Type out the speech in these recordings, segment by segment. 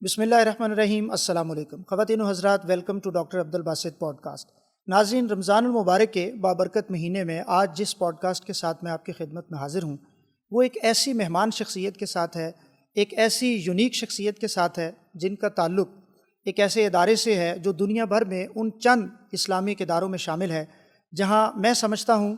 بسم اللہ الرحمن الرحیم۔ السلام علیکم خواتین و حضرات، welcome to doctor Abdul Basit pod cost. ناظرین، رمضان المبارک کے بابرکت مہینے میں آج جس پوڈ کاسٹ کے ساتھ میں آپ کی خدمت میں حاضر ہوں وہ ایک ایسی مہمان شخصیت کے ساتھ ہے، ایک ایسی یونیک شخصیت کے ساتھ ہے جن کا تعلق ایک ایسے ادارے سے ہے جو دنیا بھر میں ان چند اسلامک اداروں میں شامل ہے جہاں میں سمجھتا ہوں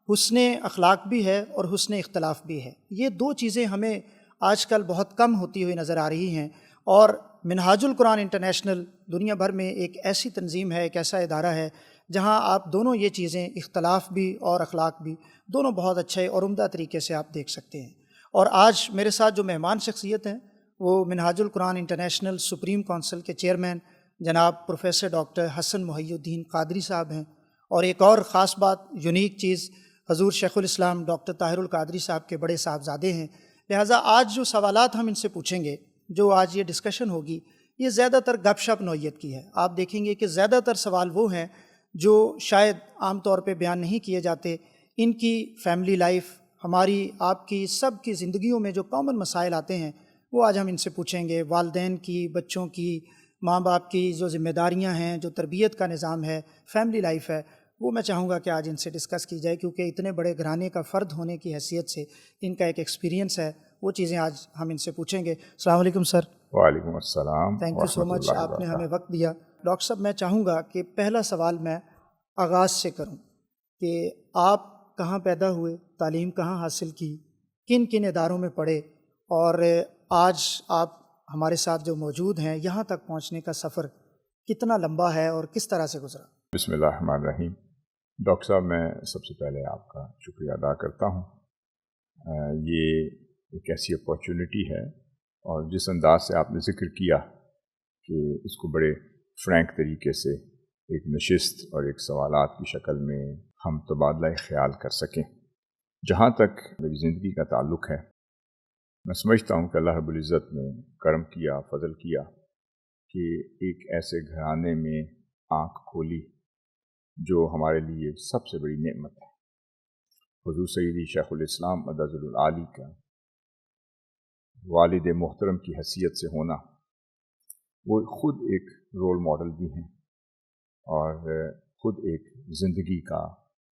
حسن اخلاق بھی ہے اور حسن اختلاف بھی ہے۔ یہ دو چیزیں ہمیں آج کل بہت کم ہوتی ہوئی نظر آ رہی ہیں، اور منہاج القرآن انٹرنیشنل دنیا بھر میں ایک ایسی تنظیم ہے، ایک ایسا ادارہ ہے جہاں آپ دونوں یہ چیزیں، اختلاف بھی اور اخلاق بھی، دونوں بہت اچھے اور عمدہ طریقے سے آپ دیکھ سکتے ہیں۔ اور آج میرے ساتھ جو مہمان شخصیت ہیں وہ منہاج القرآن انٹرنیشنل سپریم کونسل کے چیئرمین جناب پروفیسر ڈاکٹر حسن محی الدین قادری صاحب ہیں، اور ایک اور خاص بات، یونیک چیز، حضور شیخ الاسلام ڈاکٹر طاہر القادری صاحب کے بڑے صاحبزادے ہیں۔ لہٰذا آج جو سوالات ہم ان سے پوچھیں گے، جو آج یہ ڈسکشن ہوگی، یہ زیادہ تر گپ شپ نوعیت کی ہے۔ آپ دیکھیں گے کہ زیادہ تر سوال وہ ہیں جو شاید عام طور پہ بیان نہیں کیے جاتے۔ ان کی فیملی لائف، ہماری آپ کی سب کی زندگیوں میں جو کامن مسائل آتے ہیں وہ آج ہم ان سے پوچھیں گے۔ والدین کی، بچوں کی، ماں باپ کی جو ذمہ داریاں ہیں، جو تربیت کا نظام ہے، فیملی لائف ہے، وہ میں چاہوں گا کہ آج ان سے ڈسکس کی جائے، کیونکہ اتنے بڑے گھرانے کا فرد ہونے کی حیثیت سے ان کا ایک ایکسپیرینس ہے، وہ چیزیں آج ہم ان سے پوچھیں گے۔ السلام علیکم سر۔ وعلیکم السلام، تھینک یو سو مچ، آپ نے ہمیں وقت دیا۔ ڈاکٹر صاحب، میں چاہوں گا کہ پہلا سوال میں آغاز سے کروں کہ آپ کہاں پیدا ہوئے، تعلیم کہاں حاصل کی، کن کن اداروں میں پڑھے، اور آج آپ ہمارے ساتھ جو موجود ہیں یہاں تک پہنچنے کا سفر کتنا لمبا ہے اور کس طرح سے گزرا؟ بسم اللہ الرحمن الرحیم۔ ڈاکٹر صاحب، میں سب سے پہلے آپ کا شکریہ ادا کرتا ہوں۔ یہ ایک ایسی اپارچونٹی ہے، اور جس انداز سے آپ نے ذکر کیا کہ اس کو بڑے فرینک طریقے سے ایک نشست اور ایک سوالات کی شکل میں ہم تبادلہ خیال کر سکیں۔ جہاں تک میری زندگی کا تعلق ہے، میں سمجھتا ہوں کہ اللہ رب العزت نے کرم کیا، فضل کیا کہ ایک ایسے گھرانے میں آنکھ کھولی جو ہمارے لیے سب سے بڑی نعمت ہے۔ حضور سیدی شیخ الاسلام مدظ العالی کا والد محترم کی حیثیت سے ہونا، وہ خود ایک رول ماڈل بھی ہیں اور خود ایک زندگی کا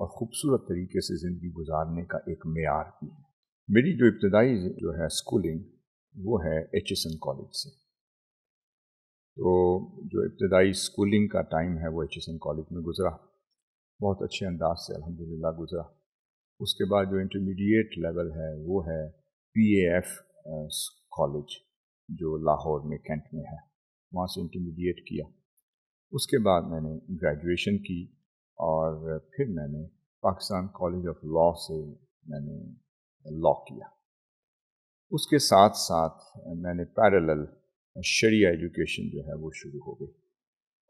اور خوبصورت طریقے سے زندگی گزارنے کا ایک معیار بھی ہے۔ میری جو ابتدائی جو ہے اسکولنگ وہ ہے ایچ ایس این کالج سے۔ تو جو ابتدائی اسکولنگ کا ٹائم ہے وہ ایچ ایس این کالج میں گزرا، بہت اچھے انداز سے الحمدللہ گزرا۔ اس کے بعد جو انٹرمیڈیٹ لیول ہے وہ ہے پی اے ایف کالج، جو لاہور میں، کینٹ میں ہے، وہاں سے انٹرمیڈیٹ کیا۔ اس کے بعد میں نے گریجویشن کی، اور پھر میں نے پاکستان کالج آف لاء سے میں نے لاء کیا۔ اس کے ساتھ ساتھ میں نے پیرالل شریعہ ایجوکیشن جو ہے وہ شروع ہو گئی،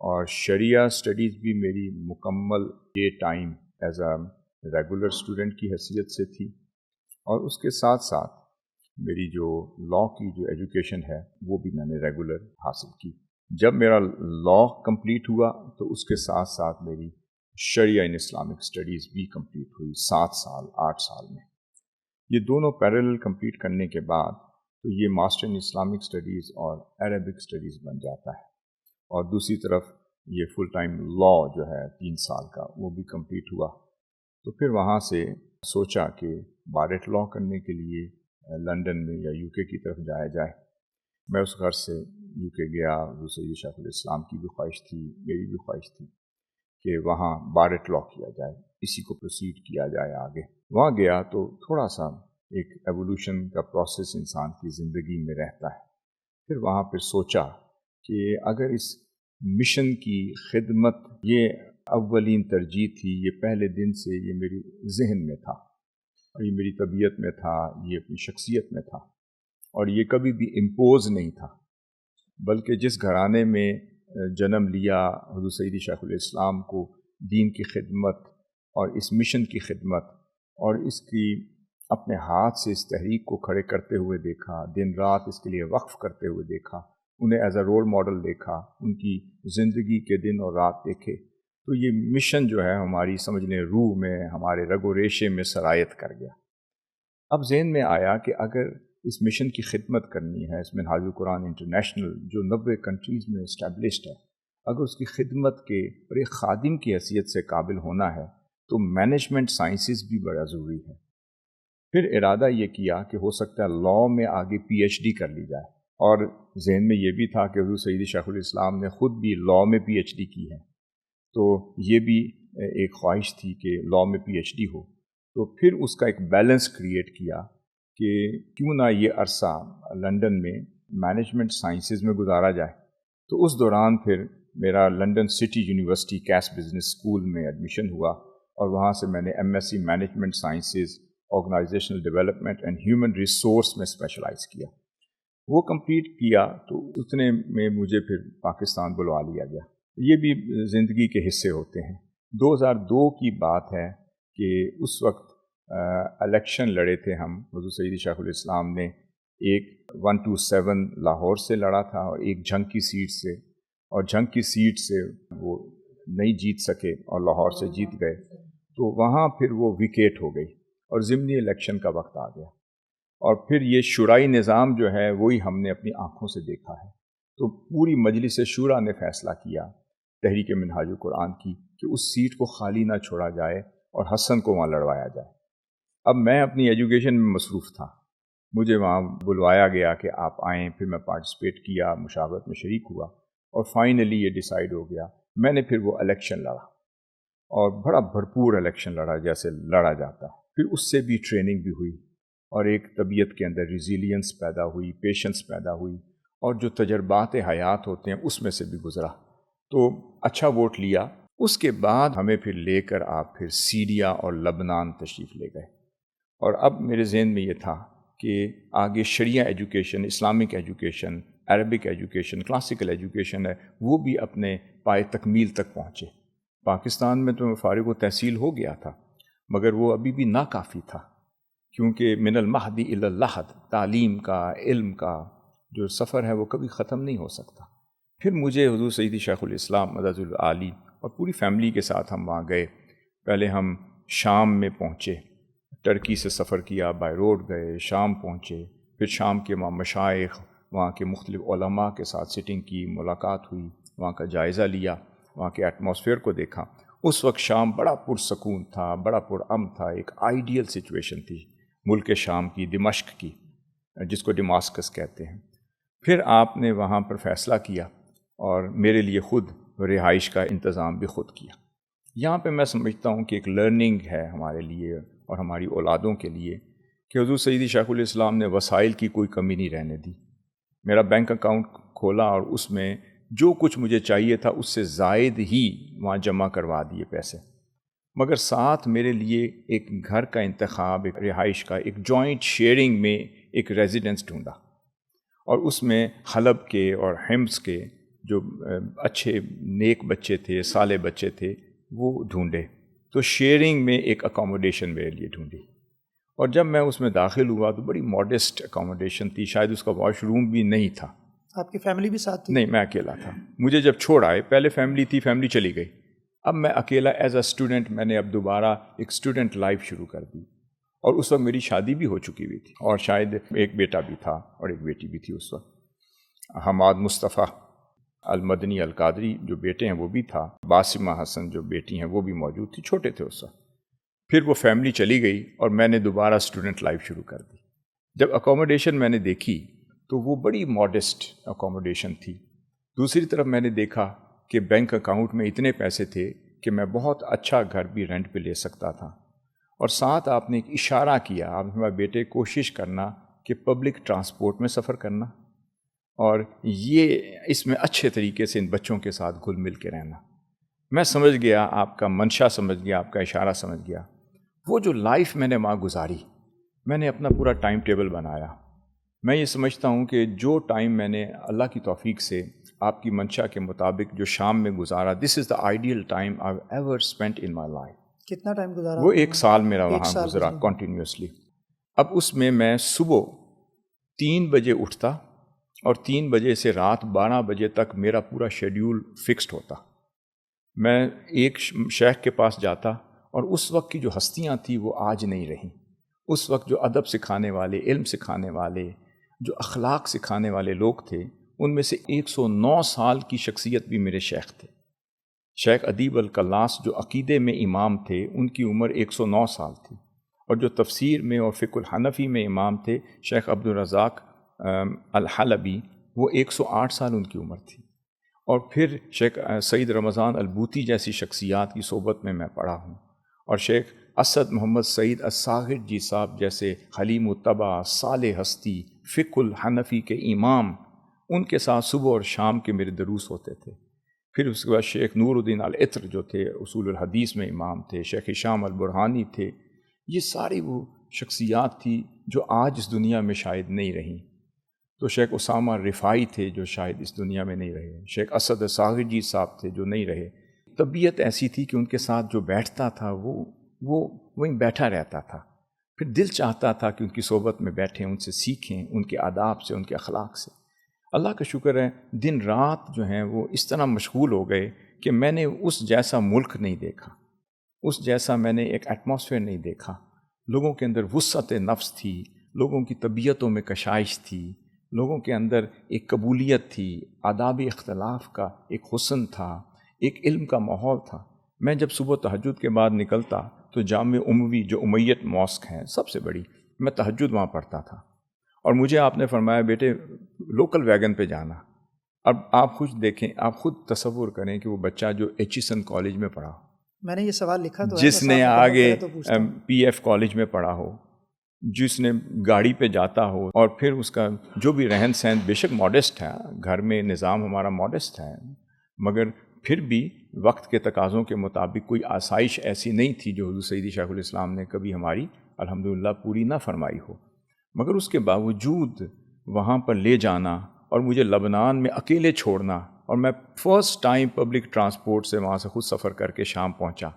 اور شریعہ اسٹڈیز بھی میری مکمل یہ time as a regular student کی حیثیت سے تھی، اور اس کے ساتھ ساتھ میری جو لاء کی جو ایجوکیشن ہے وہ بھی میں نے ریگولر حاصل کی۔ جب میرا لاء کمپلیٹ ہوا تو اس کے ساتھ ساتھ میری شریعہ ان اسلامک اسٹڈیز بھی کمپلیٹ ہوئی 7 سال 8 سال میں۔ یہ دونوں پیرالل کمپلیٹ کرنے کے بعد تو یہ ماسٹر ان اسلامک اسٹڈیز اور عربک اسٹڈیز بن جاتا ہے، اور دوسری طرف یہ فل ٹائم لاء جو ہے 3 سال کا وہ بھی کمپلیٹ ہوا۔ تو پھر وہاں سے سوچا کہ بار ایٹ لاء کرنے کے لیے لنڈن میں یا یو کے کی طرف جایا جائے۔ میں اس غرض سے یو کے گیا۔ حضور سیدی شیخ الاسلام کی بھی خواہش تھی، میری بھی خواہش تھی کہ وہاں بار ایٹ لاء کیا جائے، اسی کو پروسیڈ کیا جائے آگے۔ وہاں گیا تو تھوڑا سا ایک ایوولوشن کا پروسیس انسان کی زندگی میں رہتا ہے۔ پھر وہاں پہ سوچا کہ اگر اس مشن کی خدمت، یہ اولین ترجیح تھی، یہ پہلے دن سے یہ میری ذہن میں تھا، اور یہ میری طبیعت میں تھا، یہ اپنی شخصیت میں تھا، اور یہ کبھی بھی امپوز نہیں تھا، بلکہ جس گھرانے میں جنم لیا، حضور سیدی شیخ الاسلام کو دین کی خدمت اور اس مشن کی خدمت اور اس کی اپنے ہاتھ سے اس تحریک کو کھڑے کرتے ہوئے دیکھا، دن رات اس کے لیے وقف کرتے ہوئے دیکھا، انہیں ایز اے رول ماڈل دیکھا، ان کی زندگی کے دن اور رات دیکھے، تو یہ مشن جو ہے ہماری سمجھ لیں روح میں، ہمارے رگ و ریشے میں سرایت کر گیا۔ اب ذہن میں آیا کہ اگر اس مشن کی خدمت کرنی ہے، اس منہاج القرآن انٹرنیشنل جو 90 کنٹریز میں اسٹیبلشڈ ہے، اگر اس کی خدمت کے اور ایک خادم کی حیثیت سے قابل ہونا ہے تو مینجمنٹ سائنسز بھی بڑا ضروری ہے۔ پھر ارادہ یہ کیا کہ ہو سکتا ہے لاء میں آگے پی ایچ ڈی کر لی جائے، اور ذہن میں یہ بھی تھا کہ حضور سید شیخ الاسلام نے خود بھی لاء میں پی ایچ ڈی کی ہے، تو یہ بھی ایک خواہش تھی کہ لاء میں پی ایچ ڈی ہو۔ تو پھر اس کا ایک بیلنس کریٹ کیا کہ کیوں نہ یہ عرصہ لنڈن میں مینجمنٹ سائنسز میں گزارا جائے۔ تو اس دوران پھر میرا London city university Cass business school میں ایڈمیشن ہوا، اور وہاں سے میں نے M S C management sciences, organisational development and human resource میں اسپیشلائز کیا۔ وہ کمپلیٹ کیا تو اتنے میں مجھے پھر پاکستان بلوا لیا گیا۔ یہ بھی زندگی کے حصے ہوتے ہیں۔ 2002 کی بات ہے کہ اس وقت الیکشن لڑے تھے ہم، حضور سید شیخ الاسلام نے ایک 127 لاہور سے لڑا تھا اور ایک جھنگ کی سیٹ سے، اور جھنگ کی سیٹ سے وہ نہیں جیت سکے اور لاہور سے جیت گئے، تو وہاں پھر وہ ویکیٹ ہو گئی اور ضمنی الیکشن کا وقت آ گیا، اور پھر یہ شورائی نظام جو ہے وہی ہم نے اپنی آنکھوں سے دیکھا ہے۔ تو پوری مجلس شورا نے فیصلہ کیا تحریک منہاج القرآن کی کہ اس سیٹ کو خالی نہ چھوڑا جائے اور حسن کو وہاں لڑوایا جائے۔ اب میں اپنی ایجوکیشن میں مصروف تھا، مجھے وہاں بلوایا گیا کہ آپ آئیں، پھر میں پارٹیسپیٹ کیا، مشاورت میں شریک ہوا، اور فائنلی یہ ڈیسائیڈ ہو گیا۔ میں نے پھر وہ الیکشن لڑا، اور بڑا بھرپور الیکشن لڑا جیسے لڑا جاتا ہے۔ پھر اس سے بھی ٹریننگ بھی ہوئی، اور ایک طبیعت کے اندر ریزیلینس پیدا ہوئی، پیشنس پیدا ہوئی، اور جو تجربات حیات ہوتے ہیں اس میں سے بھی گزرا، تو اچھا ووٹ لیا۔ اس کے بعد ہمیں پھر لے کر آپ پھر سیریا اور لبنان تشریف لے گئے، اور اب میرے ذہن میں یہ تھا کہ آگے شریعہ education, Islamic education, Arabic education, classical education ہے، وہ بھی اپنے پائے تکمیل تک پہنچے۔ پاکستان میں تو فارغ و تحصیل ہو گیا تھا، مگر وہ ابھی بھی ناکافی تھا، کیونکہ من المہدی الی اللحد، تعلیم کا، علم کا جو سفر ہے وہ کبھی ختم نہیں ہو سکتا۔ پھر مجھے حضور سیدی شیخ الاسلام مدد العالی اور پوری فیملی کے ساتھ ہم وہاں گئے۔ پہلے ہم شام میں پہنچے، ٹرکی سے سفر کیا، بائی روڈ گئے، شام پہنچے، پھر شام کے وہاں مشائخ، وہاں کے مختلف علماء کے ساتھ سٹنگ کی، ملاقات ہوئی، وہاں کا جائزہ لیا، وہاں کے ایٹماسفیئر کو دیکھا۔ اس وقت شام بڑا پرسکون تھا، بڑا پرامن تھا، ایک آئیڈیل سچویشن تھی ملک شام کی، دمشق کی، جس کو ڈماسکس کہتے ہیں۔ پھر آپ نے وہاں پر فیصلہ کیا اور میرے لیے خود رہائش کا انتظام بھی خود کیا۔ یہاں پہ میں سمجھتا ہوں کہ ایک لرننگ ہے ہمارے لیے اور ہماری اولادوں کے لیے کہ حضور سیدی شیخ الاسلام نے وسائل کی کوئی کمی نہیں رہنے دی۔ میرا بینک اکاؤنٹ کھولا اور اس میں جو کچھ مجھے چاہیے تھا اس سے زائد ہی وہاں جمع کروا دیے پیسے، مگر ساتھ میرے لیے ایک گھر کا انتخاب، ایک رہائش کا، ایک جوائنٹ شیئرنگ میں ایک ریزیڈنس ڈھونڈا، اور اس میں حلب کے اور حمص کے جو اچھے نیک بچے تھے، صالح بچے تھے، وہ ڈھونڈے۔ تو شیئرنگ میں ایک اکاموڈیشن میرے لیے ڈھونڈی، اور جب میں اس میں داخل ہوا تو بڑی ماڈسٹ اکاموڈیشن تھی، شاید اس کا واش روم بھی نہیں تھا۔ آپ کی فیملی بھی ساتھ تھی؟ نہیں، میں اکیلا تھا۔ مجھے جب چھوڑ آئے، پہلے فیملی تھی، فیملی چلی گئی، اب میں اکیلا ایز اے اسٹوڈنٹ، میں نے اب دوبارہ ایک اسٹوڈنٹ لائف شروع کر دی، اور اس وقت میری شادی بھی ہو چکی ہوئی تھی، اور شاید ایک بیٹا بھی تھا اور ایک بیٹی بھی تھی اس وقت۔ حماد مصطفیٰ المدنی القادری جو بیٹے ہیں وہ بھی تھا، باسمہ حسن جو بیٹی ہیں وہ بھی موجود تھی، چھوٹے تھے اس وقت۔ پھر وہ فیملی چلی گئی اور میں نے دوبارہ اسٹوڈنٹ لائف شروع کر دی۔ جب اکاموڈیشن میں نے دیکھی تو وہ بڑی ماڈسٹ اکاموڈیشن تھی۔ دوسری طرف میں نے دیکھا کہ بینک اکاؤنٹ میں اتنے پیسے تھے کہ میں بہت اچھا گھر بھی رینٹ پہ لے سکتا تھا، اور ساتھ آپ نے ایک اشارہ کیا، آپ نے ہمارے بیٹے کوشش کرنا کہ پبلک ٹرانسپورٹ میں سفر کرنا، اور یہ اس میں اچھے طریقے سے ان بچوں کے ساتھ گھل مل کے رہنا۔ میں سمجھ گیا، آپ کا منشا سمجھ گیا، آپ کا اشارہ سمجھ گیا۔ وہ جو لائف میں نے وہاں گزاری، میں نے اپنا پورا ٹائم ٹیبل بنایا۔ میں یہ سمجھتا ہوں کہ جو ٹائم میں نے اللہ کی توفیق سے آپ کی منشا کے مطابق جو شام میں گزارا، this is the ideal time I ever spent in my life. کتنا ٹائم گزارا؟ وہ 1 سال میرا وہاں گزرا کنٹینیوسلی۔ اب اس میں صبح 3 بجے اٹھتا اور 3 بجے سے رات 12 بجے تک میرا پورا شیڈیول فکسڈ ہوتا۔ میں ایک شیخ کے پاس جاتا، اور اس وقت کی جو ہستیاں تھیں وہ آج نہیں رہیں، اس وقت جو ادب سکھانے والے، علم سکھانے والے، جو اخلاق سکھانے والے لوگ تھے، ان میں سے 109 سال کی شخصیت بھی میرے شیخ تھے۔ شیخ ادیب الکلاس جو عقیدے میں امام تھے، ان کی عمر 109 سال تھی، اور جو تفسیر میں اور فقہ الحنفی میں امام تھے شیخ عبدالرزاق الحلبی، وہ 108 سال ان کی عمر تھی۔ اور پھر شیخ سید رمضان البوتی جیسی شخصیات کی صحبت میں پڑھا ہوں، اور شیخ اسد محمد سعید الصاغر جی صاحب جیسے حلیم الطبع، صالح ہستی، فقہ الحنفی کے امام، ان کے ساتھ صبح اور شام کے میرے دروس ہوتے تھے۔ پھر اس کے بعد شیخ نور الدین العطر جو تھے اصول الحدیث میں امام تھے، شیخ ہشام البرہانی تھے۔ یہ ساری وہ شخصیات تھی جو آج اس دنیا میں شاید نہیں رہیں۔ تو شیخ اسامہ رفاعی تھے جو شاید اس دنیا میں نہیں رہے، شیخ اسد الصاغر جی صاحب تھے جو نہیں رہے۔ طبیعت ایسی تھی کہ ان کے ساتھ جو بیٹھتا تھا وہ وہیں بیٹھا رہتا تھا، پھر دل چاہتا تھا کہ ان کی صحبت میں بیٹھیں، ان سے سیکھیں، ان کے آداب سے، ان کے اخلاق سے۔ اللہ کا شکر ہے دن رات جو ہیں وہ اس طرح مشغول ہو گئے کہ میں نے اس جیسا ملک نہیں دیکھا، اس جیسا میں نے ایک ایٹماسفیئر نہیں دیکھا۔ لوگوں کے اندر وسعت نفس تھی، لوگوں کی طبیعتوں میں کشائش تھی، لوگوں کے اندر ایک قبولیت تھی، آداب اختلاف کا ایک حسن تھا، ایک علم کا ماحول تھا۔ میں جب صبح تہجد کے بعد نکلتا تو جامع اموی جو امیت ماسک ہیں سب سے بڑی، میں تہجد وہاں پڑھتا تھا، اور مجھے آپ نے فرمایا بیٹے لوکل ویگن پہ جانا۔ اب آپ خود دیکھیں، آپ خود تصور کریں کہ وہ بچہ جو ایچیسن کالج میں پڑھا ہو، میں نے یہ سوال لکھا تو جس نے آگے پی ایف کالج میں پڑھا ہو، جس نے گاڑی پہ جاتا ہو، اور پھر اس کا جو بھی رہن سہن بے شک ماڈسٹ ہے، گھر میں نظام ہمارا ماڈسٹ ہے، مگر پھر بھی وقت کے تقاضوں کے مطابق کوئی آسائش ایسی نہیں تھی جو حضور سیدی شیخ الاسلام نے کبھی ہماری الحمدللہ پوری نہ فرمائی ہو۔ مگر اس کے باوجود وہاں پر لے جانا اور مجھے لبنان میں اکیلے چھوڑنا، اور میں فرسٹ ٹائم پبلک ٹرانسپورٹ سے وہاں سے خود سفر کر کے شام پہنچا۔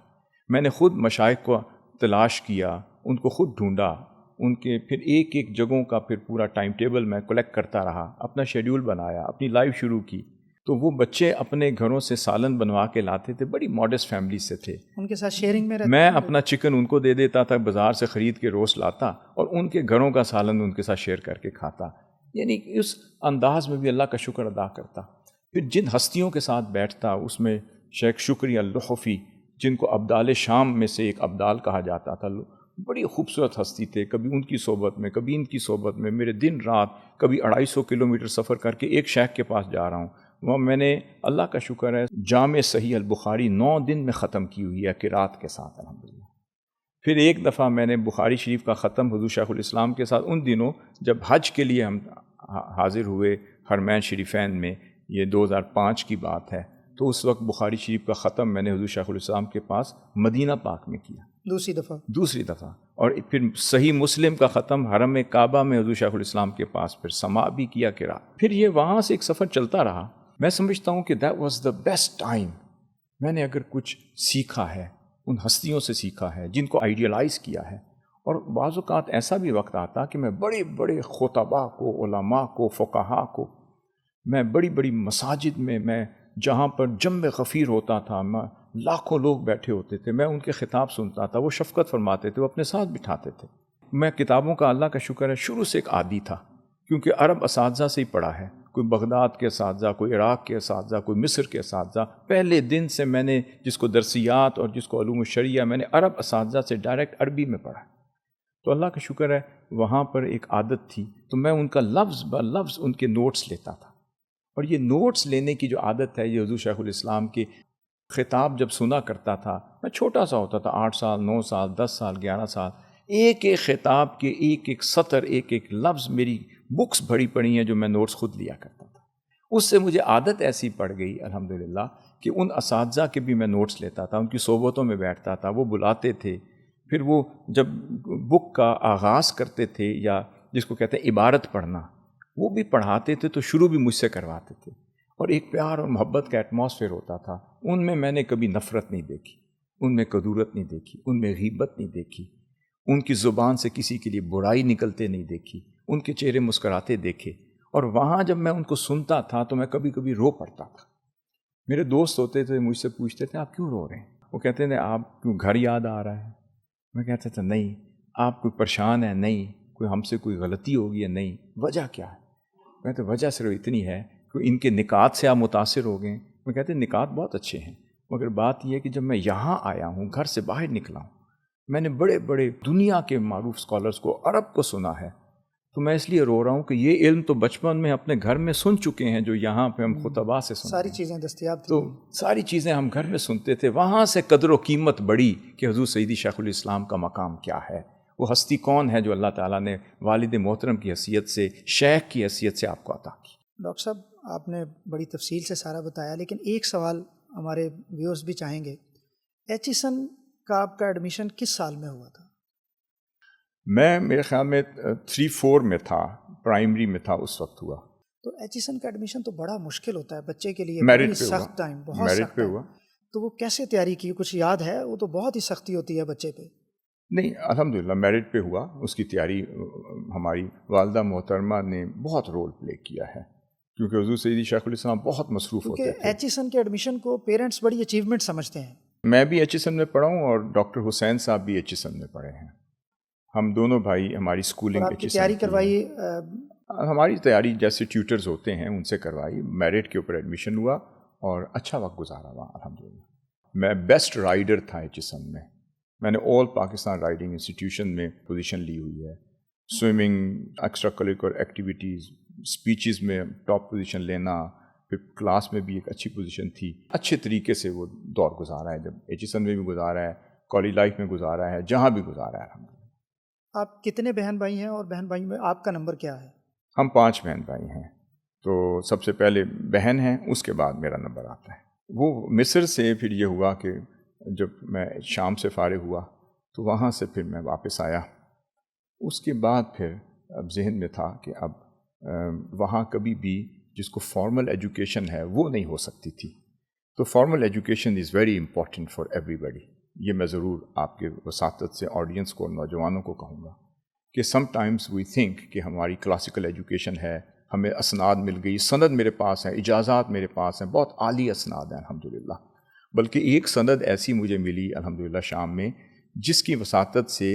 میں نے خود مشائخ کو تلاش کیا، ان کو خود ڈھونڈا، ان کے پھر ایک ایک جگہوں کا پھر پورا ٹائم ٹیبل میں کلیکٹ کرتا رہا، اپنا شیڈیول بنایا، اپنی لائف شروع کی۔ تو وہ بچے اپنے گھروں سے سالن بنوا کے لاتے تھے، بڑی ماڈسٹ فیملی سے تھے، ان کے ساتھ شیئرنگ میں رہتے میں اپنا چکن ان کو دے دیتا تھا، بازار سے خرید کے روسٹ لاتا، اور ان کے گھروں کا سالن ان کے ساتھ شیئر کر کے کھاتا۔ یعنی اس انداز میں بھی اللہ کا شکر ادا کرتا۔ پھر جن ہستیوں کے ساتھ بیٹھتا اس میں شیخ شکری اللحفی، جن کو ابدال شام میں سے ایک ابدال کہا جاتا تھا، بڑی خوبصورت ہستی تھے، کبھی ان کی صحبت میں، کبھی ان کی صحبت میں میرے دن رات، کبھی 250 کلومیٹر سفر کر کے ایک شیخ کے پاس جا رہا ہوں۔ وہ میں نے اللہ کا شکر ہے جامع صحیح البخاری 9 دن میں ختم کی ہوئی ہے قرات کے ساتھ الحمدللہ۔ پھر ایک دفعہ میں نے بخاری شریف کا ختم حضور شیخ الاسلام کے ساتھ ان دنوں جب حج کے لیے ہم حاضر ہوئے حرمین شریفین میں، یہ 2005 کی بات ہے، تو اس وقت بخاری شریف کا ختم میں نے حضور شیخ الاسلام کے پاس مدینہ پاک میں کیا دوسری دفعہ، اور پھر صحیح مسلم کا ختم حرم کعبہ میں حضور شیخ الاسلام کے پاس پھر سما بھی کیا قرات۔ پھر یہ وہاں سے ایک سفر چلتا رہا۔ میں سمجھتا ہوں کہ that was the best time. میں نے اگر کچھ سیکھا ہے ان ہستیوں سے سیکھا ہے جن کو آئیڈیلائز کیا ہے، اور بعض اوقات ایسا بھی وقت آتا کہ میں بڑے بڑے خطباء کو، علماء کو، فقہاء کو، میں بڑی بڑی مساجد میں جہاں پر جم غفیر ہوتا تھا، میں لاکھوں لوگ بیٹھے ہوتے تھے، میں ان کے خطاب سنتا تھا، وہ شفقت فرماتے تھے، وہ اپنے ساتھ بٹھاتے تھے۔ میں کتابوں کا اللہ کا شکر ہے شروع سے ایک عادی تھا، کیونکہ عرب اساتذہ سے ہی پڑھا ہے، کوئی بغداد کے اساتذہ، کوئی عراق کے اساتذہ، کوئی مصر کے اساتذہ۔ پہلے دن سے میں نے جس کو درسیات اور جس کو علوم الشریعہ، میں نے عرب اساتذہ سے ڈائریکٹ عربی میں پڑھا۔ تو اللہ کا شکر ہے وہاں پر ایک عادت تھی، تو میں ان کا لفظ بہ لفظ ان کے نوٹس لیتا تھا، اور یہ نوٹس لینے کی جو عادت ہے یہ حضور شیخ الاسلام کے خطاب جب سنا کرتا تھا، میں چھوٹا سا ہوتا تھا، 8 سال 9 سال 10 سال 11 سال، ایک ایک خطاب کے ایک ایک سطر، ایک ایک لفظ میری بکس بھری پڑی ہیں جو میں نوٹس خود لیا کرتا تھا۔ اس سے مجھے عادت ایسی پڑ گئی الحمدللہ کہ ان اساتذہ کے بھی میں نوٹس لیتا تھا، ان کی صحبتوں میں بیٹھتا تھا، وہ بلاتے تھے، پھر وہ جب بک کا آغاز کرتے تھے یا جس کو کہتے ہیں عبارت پڑھنا، وہ بھی پڑھاتے تھے تو شروع بھی مجھ سے کرواتے تھے، اور ایک پیار اور محبت کا ایٹماسفیئر ہوتا تھا۔ ان میں نے کبھی نفرت نہیں دیکھی، ان میں کدورت نہیں دیکھی، ان میں غیبت نہیں دیکھی، ان کی زبان سے کسی کے لیے برائی نکلتے نہیں دیکھی، ان کے چہرے مسکراتے دیکھے۔ اور وہاں جب میں ان کو سنتا تھا تو میں کبھی کبھی رو پڑتا تھا۔ میرے دوست ہوتے تھے مجھ سے پوچھتے تھے آپ کیوں رو رہے ہیں؟ وہ کہتے تھے آپ کیوں گھر یاد آ رہا ہے؟ میں کہتا تھا نہیں، آپ کوئی پریشان ہیں؟ نہیں. کوئی ہم سے کوئی غلطی ہوگی یا نہیں؟ وجہ کیا ہے؟ میں کہتے وجہ صرف اتنی ہے کہ ان کے نکات سے آپ متاثر ہو گئے. میں کہتے ہیں نکات بہت اچھے ہیں، مگر بات یہ ہے کہ جب میں یہاں آیا ہوں، گھر سے باہر نکلا ہوں، میں نے بڑے بڑے دنیا کے معروف سکالرز کو، عرب کو سنا ہے، تو میں اس لیے رو رہا ہوں کہ یہ علم تو بچپن میں اپنے گھر میں سن چکے ہیں، جو یہاں پہ ہم خطباء سے سنتے ساری ہیں. چیزیں دستیاب تھیں. تو ساری چیزیں ہم گھر میں سنتے تھے. وہاں سے قدر و قیمت بڑی کہ حضور سیدی شیخ الاسلام کا مقام کیا ہے، وہ ہستی کون ہے جو اللہ تعالیٰ نے والد محترم کی حیثیت سے، شیخ کی حیثیت سے آپ کو عطا کی. ڈاکٹر صاحب آپ نے بڑی تفصیل سے سارا بتایا، لیکن ایک سوال ہمارے ویورز بھی چاہیں گے. ایچیسن کا آپ کا ایڈمیشن کس سال میں ہوا تھا؟ میں میرے خیال میں 3-4 میں تھا، پرائمری میں تھا اس وقت ہوا. تو ایچیسن کا ایڈمیشن تو بڑا مشکل ہوتا ہے بچے کے لیے، میرٹ بڑی پہ ہوا، سخت ٹائم، بہت میرٹ سخت پہ ٹائم. ہوا. تو وہ کیسے تیاری کی؟ کچھ یاد ہے؟ وہ تو بہت ہی سختی ہوتی ہے بچے پہ. نہیں الحمدللہ میرٹ پہ ہوا. اس کی تیاری ہماری والدہ محترمہ نے بہت رول پلے کیا ہے، کیونکہ حضور سیدی شیخ الاسلام بہت مصروف ہوتے کیونکہ تھے. ایچیسن کے ایڈمیشن کو پیرنٹس بڑی اچیومنٹ سمجھتے ہیں. میں بھی ایچ ایس ایم میں پڑھا ہوں اور ڈاکٹر حسین صاحب بھی ایچ ایس ایم میں پڑھے ہیں. ہم دونوں بھائی، ہماری اور اسکولنگ آپ ایچ کی ایس ایم تیاری کی کروائی؟ ہے. ہماری تیاری جیسے ٹیوٹرز ہوتے ہیں ان سے کروائی. میرٹ کے اوپر ایڈمیشن ہوا اور اچھا وقت گزارا وہاں الحمدللہ. میں بیسٹ رائڈر تھا ایچ ایس ایم میں. میں نے آل پاکستان رائڈنگ انسٹیٹیوشن میں پوزیشن لی ہوئی ہے. Swimming, extra curricular activities, speeches میں ٹاپ پوزیشن لینا، پھر کلاس میں بھی ایک اچھی پوزیشن تھی. اچھے طریقے سے وہ دور گزارا ہے، جب ایچ ایس ایم میں بھی گزارا ہے، کالج لائف میں گزارا ہے، جہاں بھی گزارا ہے الحمدللہ. آپ کتنے بہن بھائی ہیں، اور بہن بھائی میں آپ کا نمبر کیا ہے؟ ہم 5 بہن بھائی ہیں. تو سب سے پہلے بہن ہیں، اس کے بعد میرا نمبر آتا ہے. وہ مصر سے پھر یہ ہوا کہ جب میں شام سے فارغ ہوا تو وہاں سے پھر میں واپس آیا. اس کے بعد پھر اب ذہن میں تھا کہ اب وہاں کبھی بھی جس کو فارمل ایجوکیشن ہے وہ نہیں ہو سکتی تھی. تو formal education is very important for everybody. یہ میں ضرور آپ کے وساطت سے آڈینس کو اور نوجوانوں کو کہوں گا کہ سم ٹائمز وی تھنک کہ ہماری کلاسیکل ایجوکیشن ہے، ہمیں اسناد مل گئی، سند میرے پاس ہیں، اجازات میرے پاس ہیں، بہت عالی اسناد ہیں الحمدللہ. بلکہ ایک سند ایسی مجھے ملی الحمدللہ شام میں، جس کی وساطت سے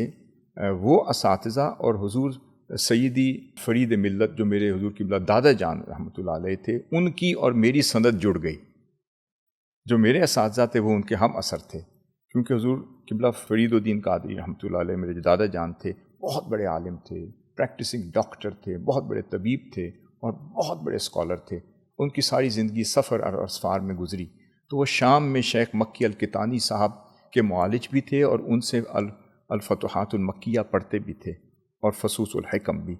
وہ اساتذہ اور حضور سیدی فرید ملت جو میرے حضور قبلہ دادا جان رحمۃ اللہ علیہ تھے، ان کی اور میری سند جڑ گئی. جو میرے اساتذہ تھے وہ ان کے ہم اثر تھے، کیونکہ حضور قبلہ فرید الدین قادری رحمۃ اللہ علیہ میرے جو دادا جان تھے بہت بڑے عالم تھے، پریکٹسنگ ڈاکٹر تھے، بہت بڑے طبیب تھے اور بہت بڑے اسکالر تھے. ان کی ساری زندگی سفر اور اسفار میں گزری. تو وہ شام میں شیخ مکی الکتانی صاحب کے معالج بھی تھے اور ان سے الفتوحات المکیہ پڑھتے بھی تھے اور فصوص الحکم بھی.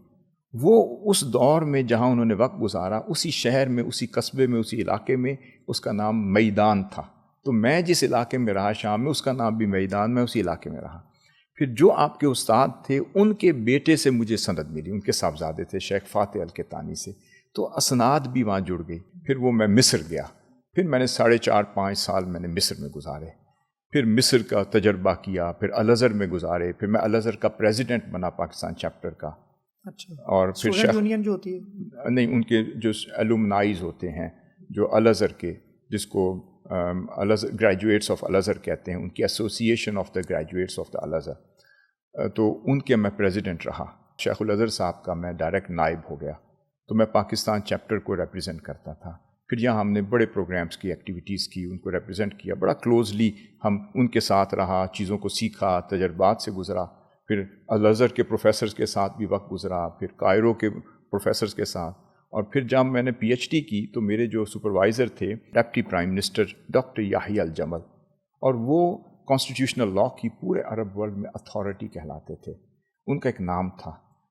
وہ اس دور میں جہاں انہوں نے وقت گزارا، اسی شہر میں، اسی قصبے میں، اسی علاقے میں، اس کا نام میدان تھا. تو میں جس علاقے میں رہا شام میں، اس کا نام بھی میدان، میں اسی علاقے میں رہا. پھر جو آپ کے استاد تھے ان کے بیٹے سے مجھے سند ملی، ان کے صاحبزادے تھے شیخ فاتح الکتانی سے، تو اسناد بھی وہاں جڑ گئی. پھر وہ میں مصر گیا، پھر میں نے 4.5-5 سال میں نے مصر میں گزارے. پھر مصر کا تجربہ کیا، پھر الازہر میں گزارے، پھر میں الازہر کا پریزیڈنٹ بنا پاکستان چیپٹر کا. اچھا، اور پھر اسٹوڈنٹ یونین جو ہوتی ہے؟ نہیں، ان کے جو الومنائز ہوتے ہیں جو الازہر کے، جس کو گریجویٹس آف الازہر کہتے ہیں، ان کی association of the graduates of the Al-Azhar, تو ان کے میں پریزیڈنٹ رہا. شیخ الازہر صاحب کا میں ڈائریکٹ نائب ہو گیا. تو میں پاکستان چیپٹر کو ریپرزینٹ کرتا تھا. پھر یہاں ہم نے بڑے پروگرامز کی، ایکٹیویٹیز کی، ان کو ریپرزینٹ کیا. بڑا کلوزلی ہم ان کے ساتھ رہا، چیزوں کو سیکھا، تجربات سے گزرا. پھر الازہر کے پروفیسرز کے ساتھ بھی وقت گزرا، پھر کائرو کے پروفیسرز کے ساتھ. اور پھر جب میں نے پی ایچ ڈی کی تو میرے جو سپروائزر تھے ڈپٹی پرائم منسٹر ڈاکٹر یحییٰ الجمل، اور وہ کانسٹیٹیوشنل لاء کی پورے عرب ورلڈ میں اتھارٹی کہلاتے تھے. ان کا ایک نام تھا،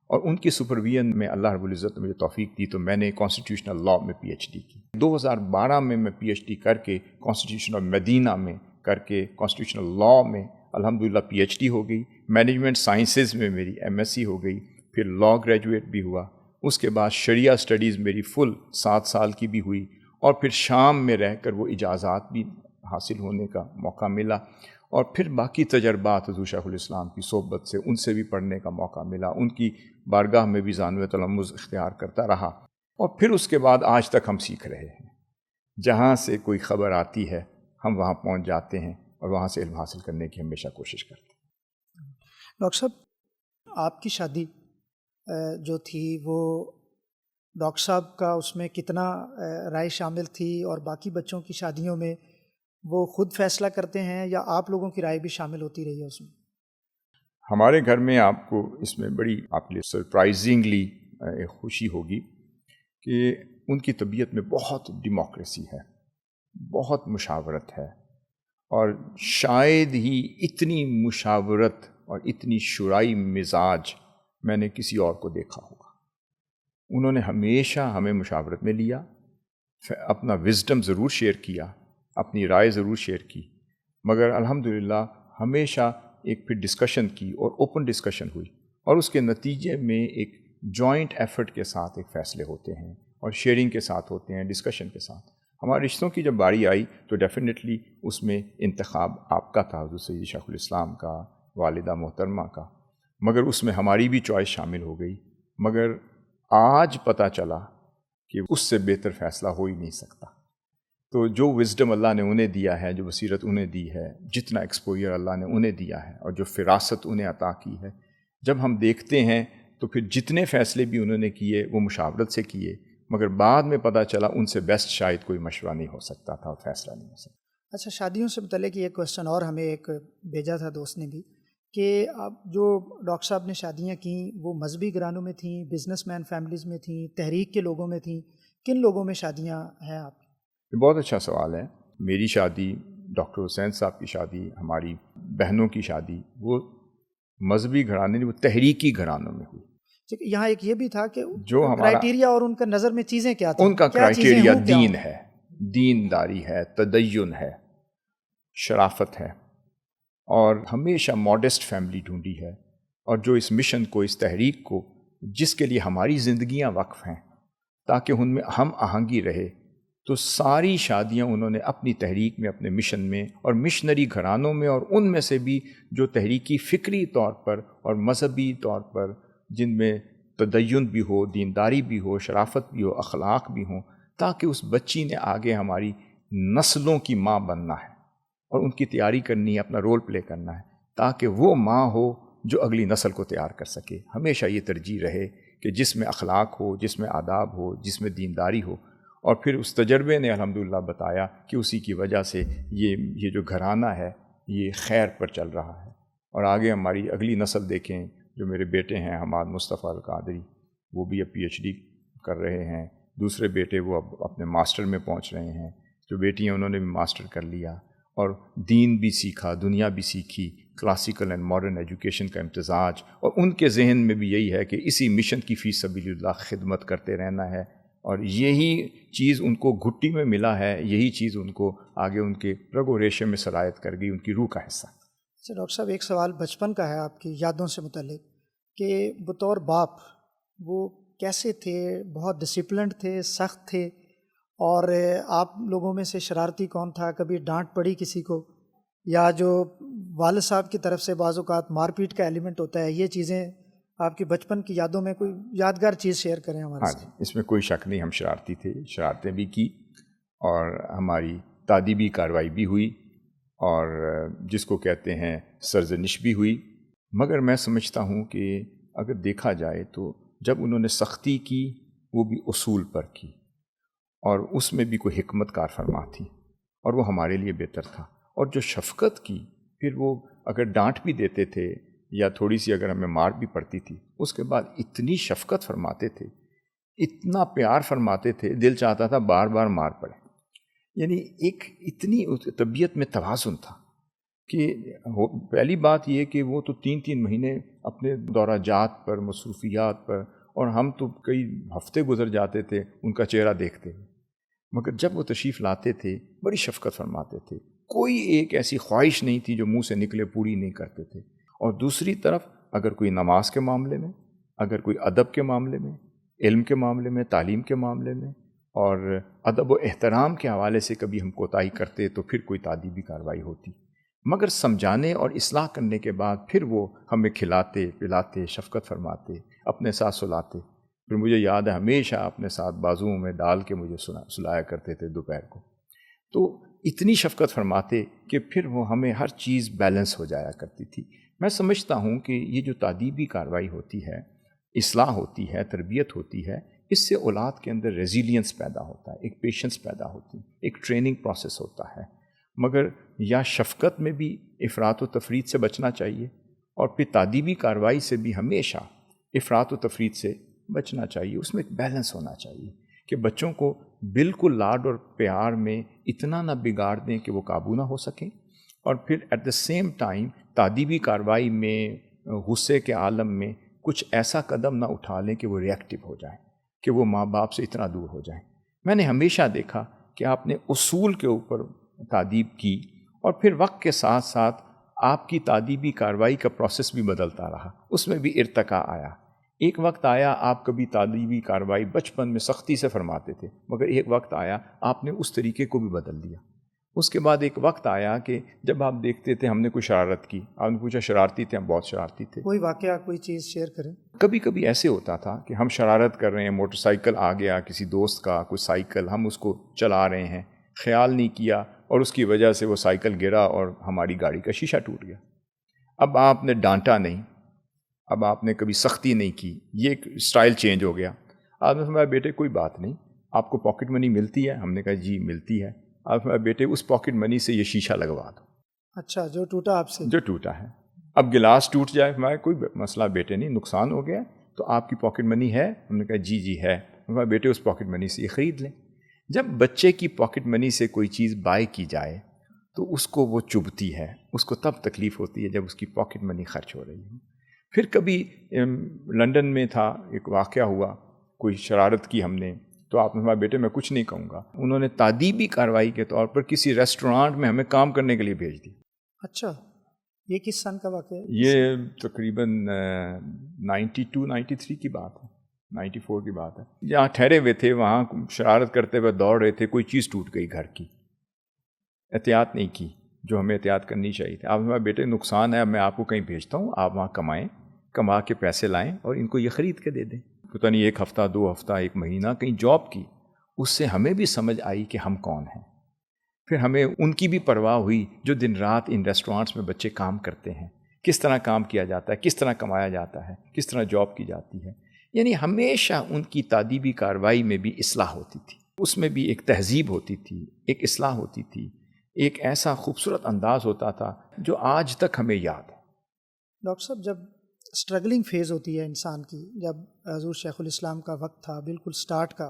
اور ان کی سپرویژن میں اللہ رب العزت نے مجھے توفیق دی تو میں نے کانسٹیٹیوشنل لاء میں پی ایچ ڈی کی. 2012 میں پی ایچ ڈی کر کے کانسٹیٹیوشن آف مدینہ میں کر کے کانسٹیٹیوشنل لاء میں الحمدللہ پی ایچ ڈی ہو گئی. مینجمنٹ سائنسز میں میری ایم ایس سی ہو گئی. پھر لاء گریجویٹ بھی ہوا. اس کے بعد شریعہ اسٹڈیز میری فل 7 سال کی بھی ہوئی. اور پھر شام میں رہ کر وہ اجازات بھی حاصل ہونے کا موقع ملا. اور پھر باقی تجربات حضور شیخ الاسلام کی صحبت سے، ان سے بھی پڑھنے کا موقع ملا. ان کی بارگاہ میں بھی ذانو تلمذ اختیار کرتا رہا. اور پھر اس کے بعد آج تک ہم سیکھ رہے ہیں. جہاں سے کوئی خبر آتی ہے ہم وہاں پہنچ جاتے ہیں اور وہاں سے علم حاصل کرنے کی ہمیشہ کوشش کرتے ہیں. ڈاکٹر صاحب آپ کی شادی جو تھی وہ ڈاکٹر صاحب کا اس میں کتنا رائے شامل تھی، اور باقی بچوں کی شادیوں میں وہ خود فیصلہ کرتے ہیں یا آپ لوگوں کی رائے بھی شامل ہوتی رہی ہے اس میں؟ ہمارے گھر میں آپ کو اس میں بڑی آپ کے لیے سرپرائزنگلی خوشی ہوگی کہ ان کی طبیعت میں بہت ڈیموکریسی ہے، بہت مشاورت ہے، اور شاید ہی اتنی مشاورت اور اتنی شرائی مزاج میں نے کسی اور کو دیکھا ہوگا۔ انہوں نے ہمیشہ ہمیں مشاورت میں لیا، اپنا وزڈم ضرور شیئر کیا، اپنی رائے ضرور شیئر کی، مگر الحمدللہ ہمیشہ ایک پھر ڈسکشن کی اور اوپن ڈسکشن ہوئی، اور اس کے نتیجے میں ایک جوائنٹ ایفرٹ کے ساتھ ایک فیصلے ہوتے ہیں اور شیئرنگ کے ساتھ ہوتے ہیں، ڈسکشن کے ساتھ۔ ہمارے رشتوں کی جب باری آئی تو ڈیفینیٹلی اس میں انتخاب آپ کا تھا، حضرت سید شیخ الاسلام کا، والدہ محترمہ کا، مگر اس میں ہماری بھی چوائس شامل ہو گئی۔ مگر آج پتہ چلا کہ اس سے بہتر فیصلہ ہو ہی نہیں سکتا۔ تو جو وزڈم اللہ نے انہیں دیا ہے، جو بصیرت انہیں دی ہے، جتنا ایکسپوئر اللہ نے انہیں دیا ہے، اور جو فراست انہیں عطا کی ہے، جب ہم دیکھتے ہیں تو پھر جتنے فیصلے بھی انہوں نے کیے وہ مشاورت سے کیے، مگر بعد میں پتہ چلا ان سے بیسٹ شاید کوئی مشورہ نہیں ہو سکتا تھا اور فیصلہ نہیں ہو سکتا۔ اچھا، شادیوں سے متعلق ایک کوشچن اور ہمیں ایک بھیجا تھا دوست نے بھی، کہ اب جو ڈاکٹر صاحب نے شادیاں کیں وہ مذہبی گھرانوں میں تھیں، بزنس مین فیملیز میں تھیں، تحریک کے لوگوں میں تھیں، کن لوگوں میں شادیاں ہیں آپ کی؟ یہ بہت اچھا سوال ہے۔ میری شادی، ڈاکٹر حسین صاحب کی شادی، ہماری بہنوں کی شادی، وہ مذہبی گھرانے نہیں، وہ تحریکی گھرانوں میں ہوئی۔ یہاں ایک یہ بھی تھا کہ جو ہمارا کرائٹیریا اور ان کا نظر میں چیزیں کیا تھیں، ان کا کیا چیزیں کرائٹیریا ہوں، کیا دین ہوں؟ ہے، دینداری ہے، تدین ہے، شرافت ہے، اور ہمیشہ ماڈسٹ فیملی ڈھونڈی ہے، اور جو اس مشن کو، اس تحریک کو، جس کے لیے ہماری زندگیاں وقف ہیں تاکہ ان میں ہم آہنگی رہے، تو ساری شادیاں انہوں نے اپنی تحریک میں، اپنے مشن میں، اور مشنری گھرانوں میں، اور ان میں سے بھی جو تحریکی فکری طور پر اور مذہبی طور پر، جن میں تدین بھی ہو، دینداری بھی ہو، شرافت بھی ہو، اخلاق بھی ہوں، تاکہ اس بچی نے آگے ہماری نسلوں کی ماں بننا ہے، اور ان کی تیاری کرنی ہے، اپنا رول پلے کرنا ہے، تاکہ وہ ماں ہو جو اگلی نسل کو تیار کر سکے۔ ہمیشہ یہ ترجیح رہے کہ جس میں اخلاق ہو، جس میں آداب ہو، جس میں دینداری ہو، اور پھر اس تجربے نے الحمدللہ بتایا کہ اسی کی وجہ سے یہ جو گھرانہ ہے یہ خیر پر چل رہا ہے۔ اور آگے ہماری اگلی نسل دیکھیں، جو میرے بیٹے ہیں حماد مصطفیٰ القادری، وہ بھی اب پی ایچ ڈی کر رہے ہیں، دوسرے بیٹے وہ اب اپنے ماسٹر میں پہنچ رہے ہیں، جو بیٹی ہیں انہوں نے بھی ماسٹر کر لیا، اور دین بھی سیکھا، دنیا بھی سیکھی، کلاسیکل اینڈ ماڈرن ایجوکیشن کا امتزاج، اور ان کے ذہن میں بھی یہی ہے کہ اسی مشن کی فی سبیل اللہ خدمت کرتے رہنا ہے، اور یہی چیز ان کو گھٹی میں ملا ہے، یہی چیز ان کو آگے ان کے رگ و ریشے میں سرایت کر گئی، ان کی روح کا حصہ۔ اچھا ڈاکٹر صاحب، ایک سوال بچپن کا ہے آپ کی یادوں سے متعلق، کہ بطور باپ وہ کیسے تھے؟ بہت ڈسپلنڈ تھے، سخت تھے، اور آپ لوگوں میں سے شرارتی کون تھا؟ کبھی ڈانٹ پڑی کسی کو، یا جو والد صاحب کی طرف سے بعض اوقات مار پیٹ کا ایلیمنٹ ہوتا ہے؟ یہ چیزیں آپ کی بچپن کی یادوں میں کوئی یادگار چیز شیئر کریں ہمارے ساتھ۔ ہاں جی، اس میں کوئی شک نہیں، ہم شرارتی تھے، شرارتیں بھی کی، اور ہماری تادیبی کارروائی بھی ہوئی، اور جس کو کہتے ہیں سرزنش بھی ہوئی، مگر میں سمجھتا ہوں کہ اگر دیکھا جائے تو جب انہوں نے سختی کی وہ بھی اصول پر کی، اور اس میں بھی کوئی حکمت کار فرما تھی، اور وہ ہمارے لیے بہتر تھا۔ اور جو شفقت کی، پھر وہ اگر ڈانٹ بھی دیتے تھے یا تھوڑی سی اگر ہمیں مار بھی پڑتی تھی، اس کے بعد اتنی شفقت فرماتے تھے، اتنا پیار فرماتے تھے، دل چاہتا تھا بار بار مار پڑے۔ یعنی ایک اتنی طبیعت میں توازن تھا کہ پہلی بات یہ کہ وہ تو 3 مہینے اپنے دورہ جات پر، مصروفیات پر، اور ہم تو کئی ہفتے گزر جاتے تھے ان کا چہرہ دیکھتے ہوئے، مگر جب وہ تشریف لاتے تھے بڑی شفقت فرماتے تھے، کوئی ایک ایسی خواہش نہیں تھی جو منہ سے نکلے پوری نہیں کرتے تھے۔ اور دوسری طرف اگر کوئی نماز کے معاملے میں، اگر کوئی ادب کے معاملے میں، علم کے معاملے میں، تعلیم کے معاملے میں، اور ادب و احترام کے حوالے سے کبھی ہم کوتاہی کرتے تو پھر کوئی تادیبی کارروائی ہوتی، مگر سمجھانے اور اصلاح کرنے کے بعد پھر وہ ہمیں کھلاتے پلاتے، شفقت فرماتے، اپنے ساتھ سلاتے۔ پھر مجھے یاد ہے ہمیشہ اپنے ساتھ بازوؤں میں ڈال کے مجھے سلایا کرتے تھے دوپہر کو۔ تو اتنی شفقت فرماتے کہ پھر وہ ہمیں ہر چیز بیلنس ہو جایا کرتی تھی۔ میں سمجھتا ہوں کہ یہ جو تعدیبی کارروائی ہوتی ہے، اصلاح ہوتی ہے، تربیت ہوتی ہے، اس سے اولاد کے اندر ریزیلینس پیدا ہوتا ہے، ایک پیشنس پیدا ہوتی ہے، ایک ٹریننگ پروسیس ہوتا ہے. مگر یا شفقت میں بھی افراط و تفریط سے بچنا چاہیے، اور پھر تعدیبی کارروائی سے بھی ہمیشہ افراط و تفریط سے بچنا چاہیے. اس میں ایک بیلنس ہونا چاہیے کہ بچوں کو بالکل لاڈ اور پیار میں اتنا نہ بگاڑ دیں کہ وہ قابو نہ ہو سکیں، اور پھر ایٹ دا سیم ٹائم تعدیبی کارروائی میں غصے کے عالم میں کچھ ایسا قدم نہ اٹھا لیں کہ وہ ری ایکٹیو ہو جائیں، کہ وہ ماں باپ سے اتنا دور ہو جائیں. میں نے ہمیشہ دیکھا کہ آپ نے اصول کے اوپر تعدیب کی، اور پھر وقت کے ساتھ ساتھ آپ کی تعدیبی کارروائی کا پروسیس بھی بدلتا رہا، اس میں بھی ارتقاء آیا. ایک وقت آیا آپ کبھی تعدیبی کارروائی بچپن میں سختی سے فرماتے تھے، مگر ایک وقت آیا آپ نے اس طریقے کو بھی بدل دیا. اس کے بعد ایک وقت آیا کہ جب آپ دیکھتے تھے ہم نے کوئی شرارت کی، آپ نے پوچھا شرارتی تھے؟ ہم بہت شرارتی تھے. کوئی واقعہ، کوئی چیز شیئر کریں. کبھی کبھی ایسے ہوتا تھا کہ ہم شرارت کر رہے ہیں، موٹر سائیکل آ گیا کسی دوست کا، کوئی سائیکل، ہم اس کو چلا رہے ہیں، خیال نہیں کیا اور اس کی وجہ سے وہ سائیکل گرا اور ہماری گاڑی کا شیشہ ٹوٹ گیا. اب آپ نے ڈانٹا نہیں، اب آپ نے کبھی سختی نہیں کی، یہ ایک سٹائل چینج ہو گیا. آپ نے فرمایا بیٹے کوئی بات نہیں، آپ کو پاکٹ منی ملتی ہے؟ ہم نے کہا جی ملتی ہے. آپ نے فرمایا بیٹے اس پاکٹ منی سے یہ شیشہ لگوا دو. اچھا، جو ٹوٹا آپ سے؟ جو ٹوٹا ہے. اب گلاس ٹوٹ جائے، فرمایا کوئی مسئلہ بیٹے نہیں، نقصان ہو گیا تو آپ کی پاکٹ منی ہے؟ ہم نے کہا جی جی ہے. فرمایا بیٹے اس پاکٹ منی سے یہ خرید لیں. جب بچے کی پاکٹ منی سے کوئی چیز بائی کی جائے تو اس کو وہ چبھتی ہے، اس کو تب تکلیف ہوتی ہے جب اس کی پاکٹ منی خرچ ہو رہی ہے. پھر کبھی لنڈن میں تھا، ایک واقعہ ہوا، کوئی شرارت کی ہم نے، تو آپ نے فرمایا بیٹے میں کچھ نہیں کہوں گا. انہوں نے تعدیبی کارروائی کے طور پر کسی ریسٹورانٹ میں ہمیں کام کرنے کے لیے بھیج دی. اچھا، یہ کس سن کا واقعہ ہے؟ یہ تقریباً 92-93 کی بات ہے، 94 کی بات ہے. جہاں ٹھہرے ہوئے تھے وہاں شرارت کرتے ہوئے دوڑ رہے تھے، کوئی چیز ٹوٹ گئی گھر کی، احتیاط نہیں کی جو ہمیں احتیاط کرنی چاہیے تھی. آپ نے فرمایا بیٹے نقصان ہے، میں آپ کو کہیں بھیجتا ہوں، آپ وہاں کمائیں، کما کے پیسے لائیں اور ان کو یہ خرید کے دے دیں. پتہ نہیں ایک ہفتہ، 2 ہفتہ، 1 مہینہ کہیں جاب کی، اس سے ہمیں بھی سمجھ آئی کہ ہم کون ہیں. پھر ہمیں ان کی بھی پرواہ ہوئی جو دن رات ان ریسٹورانٹس میں بچے کام کرتے ہیں، کس طرح کام کیا جاتا ہے، کس طرح کمایا جاتا ہے، کس طرح جاب کی جاتی ہے. یعنی ہمیشہ ان کی تعدیبی کارروائی میں بھی اصلاح ہوتی تھی، اس میں بھی ایک تہذیب ہوتی تھی، ایک اصلاح ہوتی تھی، ایک ایسا خوبصورت انداز ہوتا تھا جو آج تک ہمیں یاد ہے. ڈاکٹر صاحب، جب اسٹرگلنگ فیز ہوتی ہے انسان کی، جب حضور شیخ الاسلام کا وقت تھا بالکل سٹارٹ کا،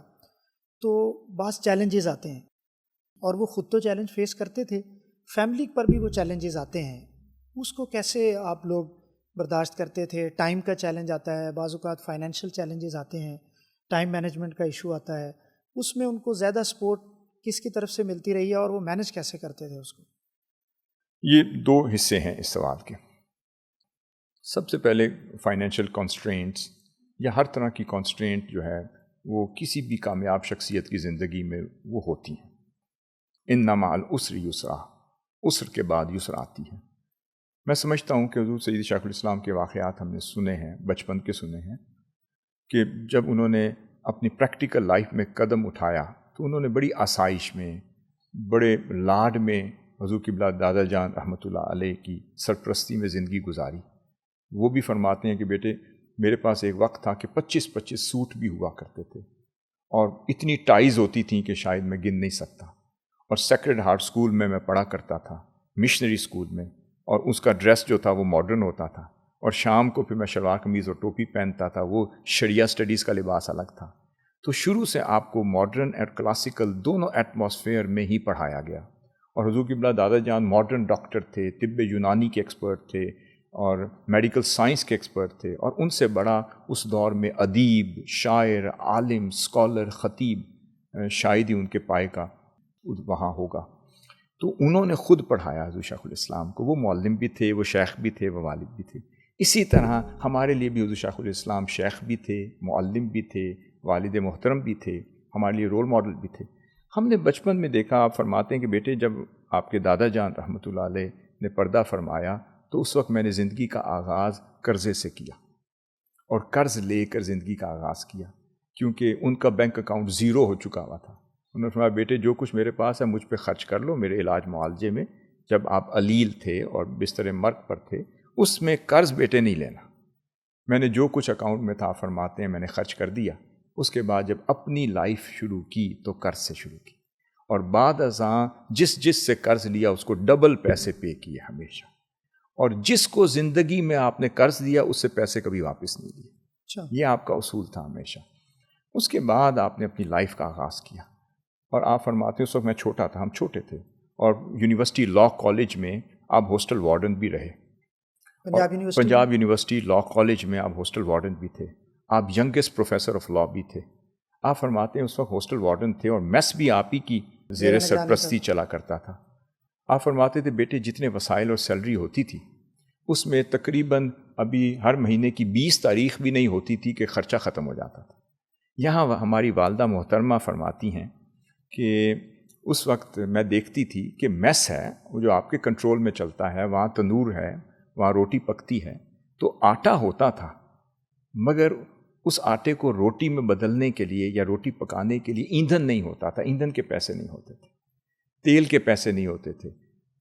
تو بعض چیلنجز آتے ہیں، اور وہ خود تو چیلنج فیس کرتے تھے، فیملی پر بھی وہ چیلنجز آتے ہیں. اس کو کیسے آپ لوگ برداشت کرتے تھے؟ ٹائم کا چیلنج آتا ہے، بعض اوقات فائنینشیل چیلنجز آتے ہیں، ٹائم مینجمنٹ کا ایشو آتا ہے. اس میں ان کو زیادہ سپورٹ کس کی طرف سے ملتی رہی ہے اور وہ مینج کیسے کرتے تھے اس کو؟ یہ 2 حصے ہیں اس سوال کے. سب سے پہلے فائنینشیل کانسٹرینٹس یا ہر طرح کی کانسٹرینٹ جو ہے وہ کسی بھی کامیاب شخصیت کی زندگی میں وہ ہوتی ہیں. ان مع العسر یسرا، عسر کے بعد یسر آتی ہے. میں سمجھتا ہوں کہ حضور سید شیخ الاسلام کے واقعات ہم نے سنے ہیں، بچپن کے سنے ہیں، کہ جب انہوں نے اپنی پریکٹیکل لائف میں قدم اٹھایا تو انہوں نے بڑی آسائش میں، بڑے لاڈ میں حضور قبلہ دادا جان رحمۃ اللہ علیہ کی سرپرستی میں زندگی گزاری. وہ بھی فرماتے ہیں کہ بیٹے میرے پاس ایک وقت تھا کہ 25 سوٹ بھی ہوا کرتے تھے، اور اتنی ٹائز ہوتی تھیں کہ شاید میں گن نہیں سکتا. اور سیکرڈ ہارٹ اسکول میں پڑھا کرتا تھا، مشنری اسکول میں، اور اس کا ڈریس جو تھا وہ ماڈرن ہوتا تھا، اور شام کو پھر میں شلوار قمیض اور ٹوپی پہنتا تھا، وہ شریعہ اسٹڈیز کا لباس الگ تھا. تو شروع سے آپ کو ماڈرن اور کلاسیکل دونوں ایٹماسفیئر میں ہی پڑھایا گیا. اور حضور قبلہ دادا جان ماڈرن ڈاکٹر تھے، طب یونانی کے ایکسپرٹ تھے، اور میڈیکل سائنس کے ایکسپرٹ تھے، اور ان سے بڑا اس دور میں ادیب، شاعر، عالم، اسکالر، خطیب شاید ہی ان کے پائے کا وہاں ہوگا. تو انہوں نے خود پڑھایا حضور شیخ الاسلام کو. وہ معلم بھی تھے، وہ شیخ بھی تھے، وہ والد بھی تھے. اسی طرح ہمارے لیے بھی حضور شیخ الاسلام شیخ بھی تھے، معلم بھی تھے، والد محترم بھی تھے، ہمارے لیے رول ماڈل بھی تھے. ہم نے بچپن میں دیکھا، آپ فرماتے ہیں کہ بیٹے جب آپ کے دادا جان رحمۃ اللہ علیہ نے پردہ فرمایا تو اس وقت میں نے زندگی کا آغاز قرضے سے کیا، اور قرض لے کر زندگی کا آغاز کیا، کیونکہ ان کا بینک اکاؤنٹ 0 ہو چکا ہوا تھا. انہوں نے فرمایا بیٹے جو کچھ میرے پاس ہے مجھ پہ خرچ کر لو، میرے علاج معالجے میں. جب آپ علیل تھے اور بستر مرگ پر تھے، اس میں قرض بیٹے نہیں لینا. میں نے جو کچھ اکاؤنٹ میں تھا فرماتے ہیں میں نے خرچ کر دیا. اس کے بعد جب اپنی لائف شروع کی تو قرض سے شروع کی، اور بعد ازاں جس سے قرض لیا اس کو ڈبل پیسے پے کیے ہمیشہ، اور جس کو زندگی میں آپ نے قرض دیا اس سے پیسے کبھی واپس نہیں دیے. اچھا. یہ آپ کا اصول تھا ہمیشہ. اس کے بعد آپ نے اپنی لائف کا آغاز کیا، اور آپ فرماتے ہیں اس وقت میں چھوٹا تھا، ہم چھوٹے تھے، اور یونیورسٹی لاء کالج میں آپ ہاسٹل وارڈن بھی رہے. پنجاب یونیورسٹی لاء کالج میں آپ ہاسٹل وارڈن بھی تھے، آپ ینگسٹ پروفیسر آف لاء بھی تھے. آپ فرماتے ہیں اس وقت ہاسٹل وارڈن تھے، اور میس بھی آپ ہی کی زیر سرپرستی چلا کرتا تھا. آپ فرماتے تھے بیٹے جتنے وسائل اور سیلری ہوتی تھی اس میں تقریباً ابھی ہر مہینے کی 20 تاریخ بھی نہیں ہوتی تھی کہ خرچہ ختم ہو جاتا تھا. یہاں ہماری والدہ محترمہ فرماتی ہیں کہ اس وقت میں دیکھتی تھی کہ میس ہے وہ جو آپ کے کنٹرول میں چلتا ہے، وہاں تنور ہے، وہاں روٹی پکتی ہے، تو آٹا ہوتا تھا، مگر اس آٹے کو روٹی میں بدلنے کے لیے یا روٹی پکانے کے لیے ایندھن نہیں ہوتا تھا، ایندھن کے پیسے نہیں ہوتے تھے، تیل کے پیسے نہیں ہوتے تھے.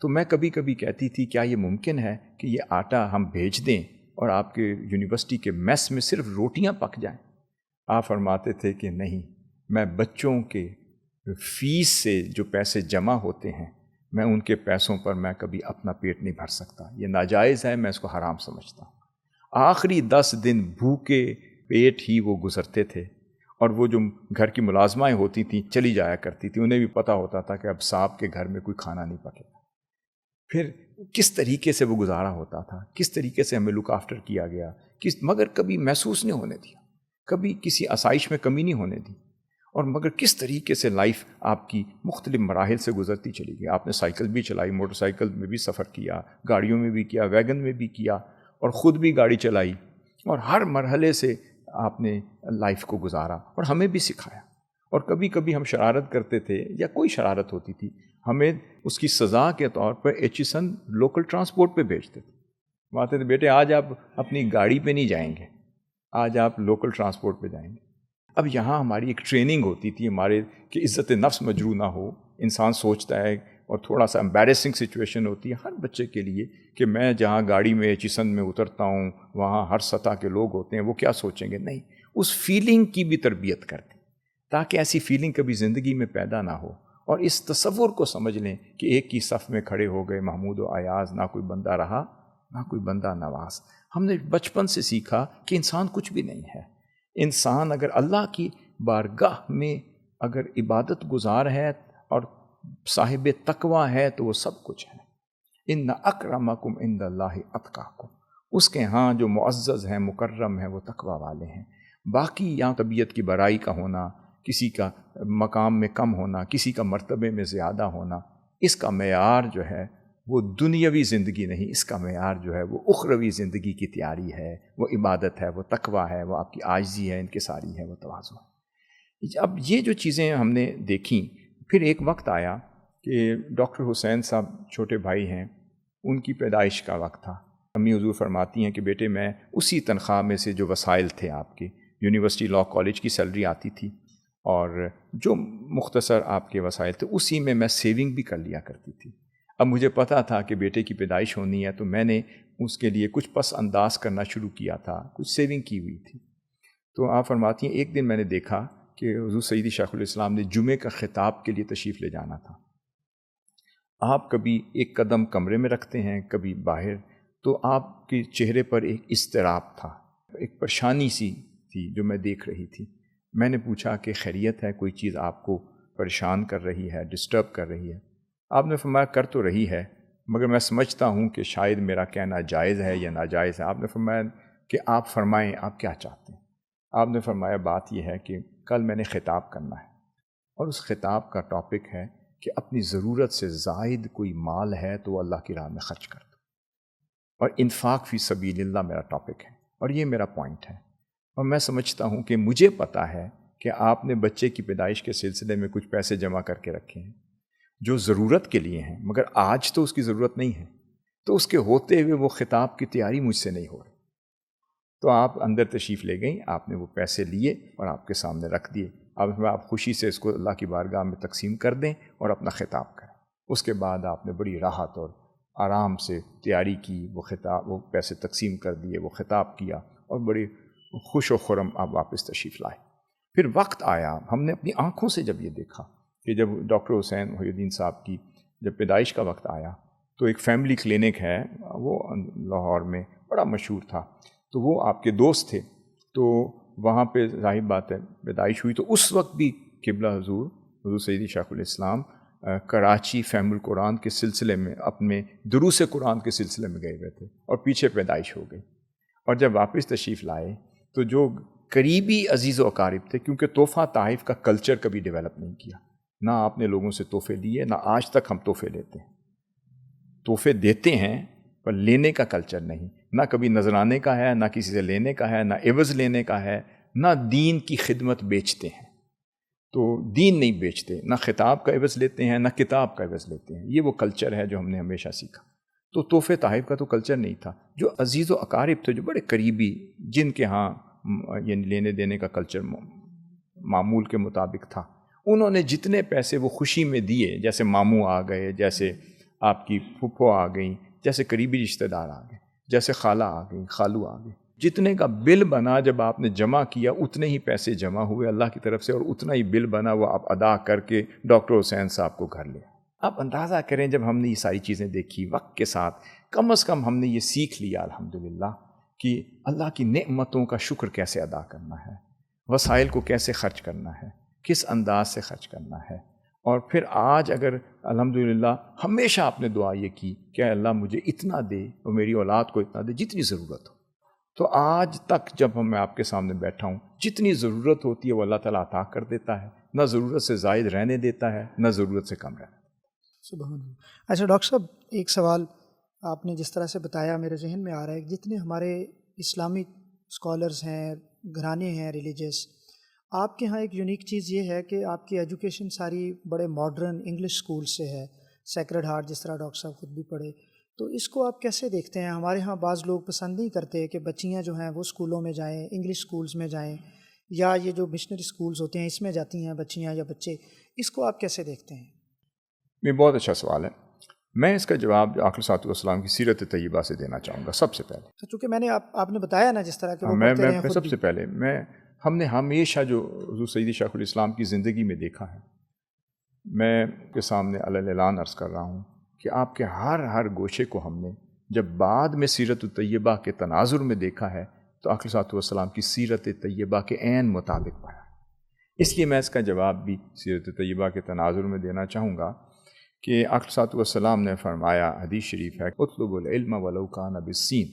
تو میں کبھی کبھی کہتی تھی کیا یہ ممکن ہے کہ یہ آٹا ہم بھیج دیں اور آپ کے یونیورسٹی کے میس میں صرف روٹیاں پک جائیں؟ آپ فرماتے تھے کہ نہیں، میں بچوں کے فیس سے جو پیسے جمع ہوتے ہیں میں ان کے پیسوں پر میں کبھی اپنا پیٹ نہیں بھر سکتا، یہ ناجائز ہے، میں اس کو حرام سمجھتا ہوں. آخری 10 دن بھوکے پیٹ ہی وہ گزرتے تھے، اور وہ جو گھر کی ملازمائیں ہوتی تھیں چلی جایا کرتی تھیں، انہیں بھی پتہ ہوتا تھا کہ اب صاحب کے گھر میں کوئی کھانا نہیں پکے. پھر کس طریقے سے وہ گزارا ہوتا تھا، کس طریقے سے ہمیں لک آفٹر کیا گیا، مگر کبھی محسوس نہیں ہونے دیا، کبھی کسی آسائش میں کمی نہیں ہونے دی. اور مگر کس طریقے سے لائف آپ کی مختلف مراحل سے گزرتی چلی گئی. آپ نے سائیکل بھی چلائی، موٹر سائیکل میں بھی سفر کیا، گاڑیوں میں بھی کیا، ویگن میں بھی کیا، اور خود بھی گاڑی چلائی، اور ہر مرحلے سے آپ نے لائف کو گزارا اور ہمیں بھی سکھایا. اور کبھی کبھی ہم شرارت کرتے تھے یا کوئی شرارت ہوتی تھی، ہمیں اس کی سزا کے طور پر ایچیسن لوکل ٹرانسپورٹ پہ بھیجتے تھے. باتیں تھے بیٹے آج آپ اپنی گاڑی پہ نہیں جائیں گے، آج آپ لوکل ٹرانسپورٹ پہ جائیں گے. اب یہاں ہماری ایک ٹریننگ ہوتی تھی ہمارے کہ عزت نفس مجروح نہ ہو، انسان سوچتا ہے، اور تھوڑا سا امبیرسنگ سچویشن ہوتی ہے ہر بچے کے لیے کہ میں جہاں گاڑی میں ایچیسن میں اترتا ہوں وہاں ہر سطح کے لوگ ہوتے ہیں، وہ کیا سوچیں گے. نہیں، اس فیلنگ کی بھی تربیت کرتی تاکہ ایسی فیلنگ کبھی زندگی میں پیدا نہ ہو. اور اس تصور کو سمجھ لیں کہ ایک ہی صف میں کھڑے ہو گئے محمود و ایاز، نہ کوئی بندہ رہا نہ کوئی بندہ نواز. ہم نے بچپن سے سیکھا کہ انسان کچھ بھی نہیں ہے. انسان اگر اللہ کی بارگاہ میں اگر عبادت گزار ہے اور صاحب تقوی ہے تو وہ سب کچھ ہے. ان اکرمکم عند اللہ اتقاکم، اس کے ہاں جو معزز ہیں مکرم ہیں وہ تقوی والے ہیں. باقی یہاں طبیعت کی برائی کا ہونا، کسی کا مقام میں کم ہونا، کسی کا مرتبے میں زیادہ ہونا، اس کا معیار جو ہے وہ دنیاوی زندگی نہیں، اس کا معیار جو ہے وہ اخروی زندگی کی تیاری ہے، وہ عبادت ہے، وہ تقوی ہے، وہ آپ کی عاجزی ہے، انکساری ہے، وہ تواضع ہے. اب یہ جو چیزیں ہم نے دیکھیں، پھر ایک وقت آیا کہ ڈاکٹر حسین صاحب چھوٹے بھائی ہیں، ان کی پیدائش کا وقت تھا. امی حضور فرماتی ہیں کہ بیٹے میں اسی تنخواہ میں سے جو وسائل تھے آپ کے یونیورسٹی لاء کالج کی سیلری آتی تھی اور جو مختصر آپ کے وسائل تھے اسی میں سیونگ بھی کر لیا کرتی تھی. اب مجھے پتا تھا کہ بیٹے کی پیدائش ہونی ہے تو میں نے اس کے لیے کچھ پس انداز کرنا شروع کیا تھا، کچھ سیونگ کی ہوئی تھی. تو آپ فرماتی ہیں ایک دن میں نے دیکھا کہ حضور سیدی شیخ الاسلام نے جمعے کا خطاب کے لیے تشریف لے جانا تھا. آپ کبھی ایک قدم کمرے میں رکھتے ہیں کبھی باہر، تو آپ کے چہرے پر ایک اضطراب تھا، ایک پریشانی سی تھی جو میں دیکھ رہی تھی. میں نے پوچھا کہ خیریت ہے، کوئی چیز آپ کو پریشان کر رہی ہے، ڈسٹرب کر رہی ہے؟ آپ نے فرمایا کر تو رہی ہے مگر میں سمجھتا ہوں کہ شاید میرا کہنا جائز ہے یا ناجائز ہے. آپ نے فرمایا کہ آپ فرمائیں آپ کیا چاہتے ہیں. آپ نے فرمایا بات یہ ہے کہ کل میں نے خطاب کرنا ہے اور اس خطاب کا ٹاپک ہے کہ اپنی ضرورت سے زائد کوئی مال ہے تو وہ اللہ کی راہ میں خرچ کر دو، اور انفاق فی سبیل اللہ میرا ٹاپک ہے اور یہ میرا پوائنٹ ہے. اور میں سمجھتا ہوں کہ مجھے پتا ہے کہ آپ نے بچے کی پیدائش کے سلسلے میں کچھ پیسے جمع کر کے رکھے ہیں جو ضرورت کے لیے ہیں، مگر آج تو اس کی ضرورت نہیں ہے، تو اس کے ہوتے ہوئے وہ خطاب کی تیاری مجھ سے نہیں ہو رہی. تو آپ اندر تشریف لے گئیں، آپ نے وہ پیسے لیے اور آپ کے سامنے رکھ دیے. اب آپ خوشی سے اس کو اللہ کی بارگاہ میں تقسیم کر دیں اور اپنا خطاب کریں. اس کے بعد آپ نے بڑی راحت اور آرام سے تیاری کی، وہ پیسے تقسیم کر دیے، وہ خطاب کیا اور بڑے خوش و خرم آپ واپس تشریف لائے۔ پھر وقت آیا، ہم نے اپنی آنکھوں سے جب یہ دیکھا کہ جب ڈاکٹر حسین محی الدین صاحب کی جب پیدائش کا وقت آیا تو ایک فیملی کلینک ہے وہ لاہور میں بڑا مشہور تھا، تو وہ آپ کے دوست تھے، تو وہاں پہ ظاہر بات ہے پیدائش ہوئی، تو اس وقت بھی قبلہ حضور سیدی شیخ الاسلام کراچی فہم القرآن کے سلسلے میں اپنے دروس قرآن کے سلسلے میں گئے ہوئے تھے اور پیچھے پیدائش ہو گئی، اور جب واپس تشریف لائے تو جو قریبی عزیز و اقارب تھے، کیونکہ تحفہ تحائف کا کلچر کبھی ڈیولپ نہیں کیا، نہ آپ نے لوگوں سے تحفے لیے، نہ آج تک ہم تحفے لیتے ہیں، تحفے دیتے ہیں پر لینے کا کلچر نہیں، نہ کبھی نذرانے کا ہے، نہ کسی سے لینے کا ہے، نہ عوض لینے کا ہے، نہ دین کی خدمت بیچتے ہیں، تو دین نہیں بیچتے، نہ خطاب کا عوض لیتے ہیں، نہ کتاب کا عوض لیتے ہیں، یہ وہ کلچر ہے جو ہم نے ہمیشہ سیکھا۔ تو تحفے تحائف کا تو کلچر نہیں تھا، جو عزیز و اقارب تھے، جو بڑے قریبی، جن کے ہاں یعنی لینے دینے کا کلچر معمول کے مطابق تھا، انہوں نے جتنے پیسے وہ خوشی میں دیے، جیسے ماموں آ گئے، جیسے آپ کی پھپھو آ گئیں، جیسے قریبی رشتہ دار آ گئے، جیسے خالہ آ گئی، خالو آ گئے، جتنے کا بل بنا جب آپ نے جمع کیا اتنے ہی پیسے جمع ہوئے اللہ کی طرف سے، اور اتنا ہی بل بنا وہ آپ ادا کر کے ڈاکٹر حسین صاحب کو گھر لے۔ آپ اندازہ کریں جب ہم نے یہ ساری چیزیں دیکھی وقت کے ساتھ، کم از کم ہم نے یہ سیکھ لیا الحمدللہ کہ اللہ کی نعمتوں کا شکر کیسے ادا کرنا ہے، وسائل کو کیسے خرچ کرنا ہے، کس انداز سے خرچ کرنا ہے، اور پھر آج اگر الحمدللہ ہمیشہ آپ نے دعا یہ کی کہ اللہ مجھے اتنا دے اور میری اولاد کو اتنا دے جتنی ضرورت ہو، تو آج تک جب میں آپ کے سامنے بیٹھا ہوں جتنی ضرورت ہوتی ہے وہ اللہ تعالیٰ عطا کر دیتا ہے، نہ ضرورت سے زائد رہنے دیتا ہے، نہ ضرورت سے کم رہنے دیتا ہے۔ سبحان اللہ۔ اچھا ڈاکٹر صاحب، ایک سوال آپ نے جس طرح سے بتایا میرے ذہن میں آ رہا ہے، جتنے ہمارے اسلامک اسکالرز ہیں، گھرانے ہیں ریلیجیس، آپ کے ہاں ایک یونیک چیز یہ ہے کہ آپ کی ایجوکیشن ساری بڑے ماڈرن انگلش اسکول سے ہے، سیکرڈ ہارٹ جس طرح ڈاکٹر صاحب خود بھی پڑھے، تو اس کو آپ کیسے دیکھتے ہیں؟ ہمارے ہاں بعض لوگ پسند نہیں کرتے کہ بچیاں جو ہیں وہ اسکولوں میں جائیں، انگلش اسکولز میں جائیں، یا یہ جو مشنری اسکولز ہوتے ہیں اس میں جاتی ہیں بچیاں یا بچے، اس کو آپ کیسے دیکھتے ہیں؟ یہ بہت اچھا سوال ہے، میں اس کا جواب آقا صلی اللہ علیہ وسلم کی سیرت طیبہ سے دینا چاہوں گا۔ سب سے پہلے چونکہ میں نے آپ نے بتایا نا جس طرح کہ وہ پڑھتے رہے ہیں خود سب بھی۔ سے پہلے ہم نے ہمیشہ جو حضور سیدی شیخ الاسلام کی زندگی میں دیکھا ہے، میں کے سامنے علی اعلان عرض کر رہا ہوں کہ آپ کے ہر گوشے کو ہم نے جب بعد میں سیرت طیبہ کے تناظر میں دیکھا ہے تو آقا صلی اللہ علیہ وسلم کی سیرت طیبہ کے عین مطابق پایا۔ اس لیے میں اس کا جواب بھی سیرت طیبہ کے تناظر میں دینا چاہوں گا کہ آقا صلی اللہ علیہ وسلم نے فرمایا، حدیث شریف ہے، اطلب العلم ولو کان بالصین،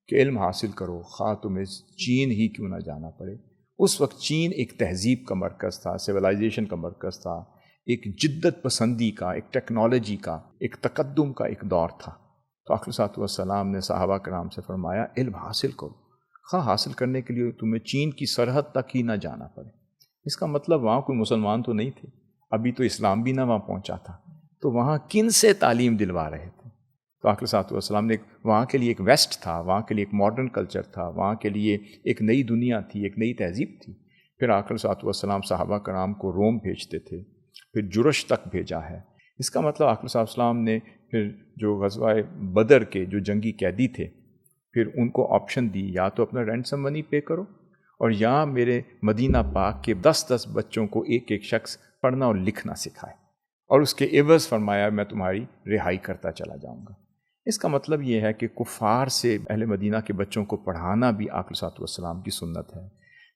کہ علم حاصل کرو خواہ تمہیں چین ہی کیوں نہ جانا پڑے۔ اس وقت چین ایک تہذیب کا مرکز تھا، سویلائزیشن کا مرکز تھا، ایک جدت پسندی کا، ایک ٹیکنالوجی کا، ایک تقدم کا ایک دور تھا۔ تو آقا صلی اللہ علیہ وسلم نے صحابہ کرام سے فرمایا علم حاصل کرو، خواہ حاصل کرنے کے لیے تمہیں چین کی سرحد تک ہی نہ جانا پڑے۔ اس کا مطلب وہاں کوئی مسلمان تو نہیں تھے، ابھی تو اسلام بھی نہ وہاں پہنچا تھا، تو وہاں کن سے تعلیم دلوا رہے تھے؟ تو آقا صلی اللہ علیہ وسلم نے وہاں کے لیے ایک ویسٹ تھا، وہاں کے لیے ایک ماڈرن کلچر تھا، وہاں کے لیے ایک نئی دنیا تھی، ایک نئی تہذیب تھی۔ پھر آقا صلی اللہ علیہ وسلم صحابہ کرام کو روم بھیجتے تھے، پھر جرش تک بھیجا ہے۔ اس کا مطلب آقا صلی اللہ علیہ وسلم نے پھر جو غزوہ بدر کے جو جنگی قیدی تھے، پھر ان کو آپشن دی، یا تو اپنا رینسم منی پے کرو، اور یا میرے مدینہ پاک کے 10 بچوں کو ایک ایک شخص پڑھنا اور لکھنا سکھائے، اور اس کے عوض فرمایا میں تمہاری رہائی کرتا چلا جاؤں گا۔ اس کا مطلب یہ ہے کہ کفار سے اہل مدینہ کے بچوں کو پڑھانا بھی آقا صلی اللہ علیہ وسلم کی سنت ہے،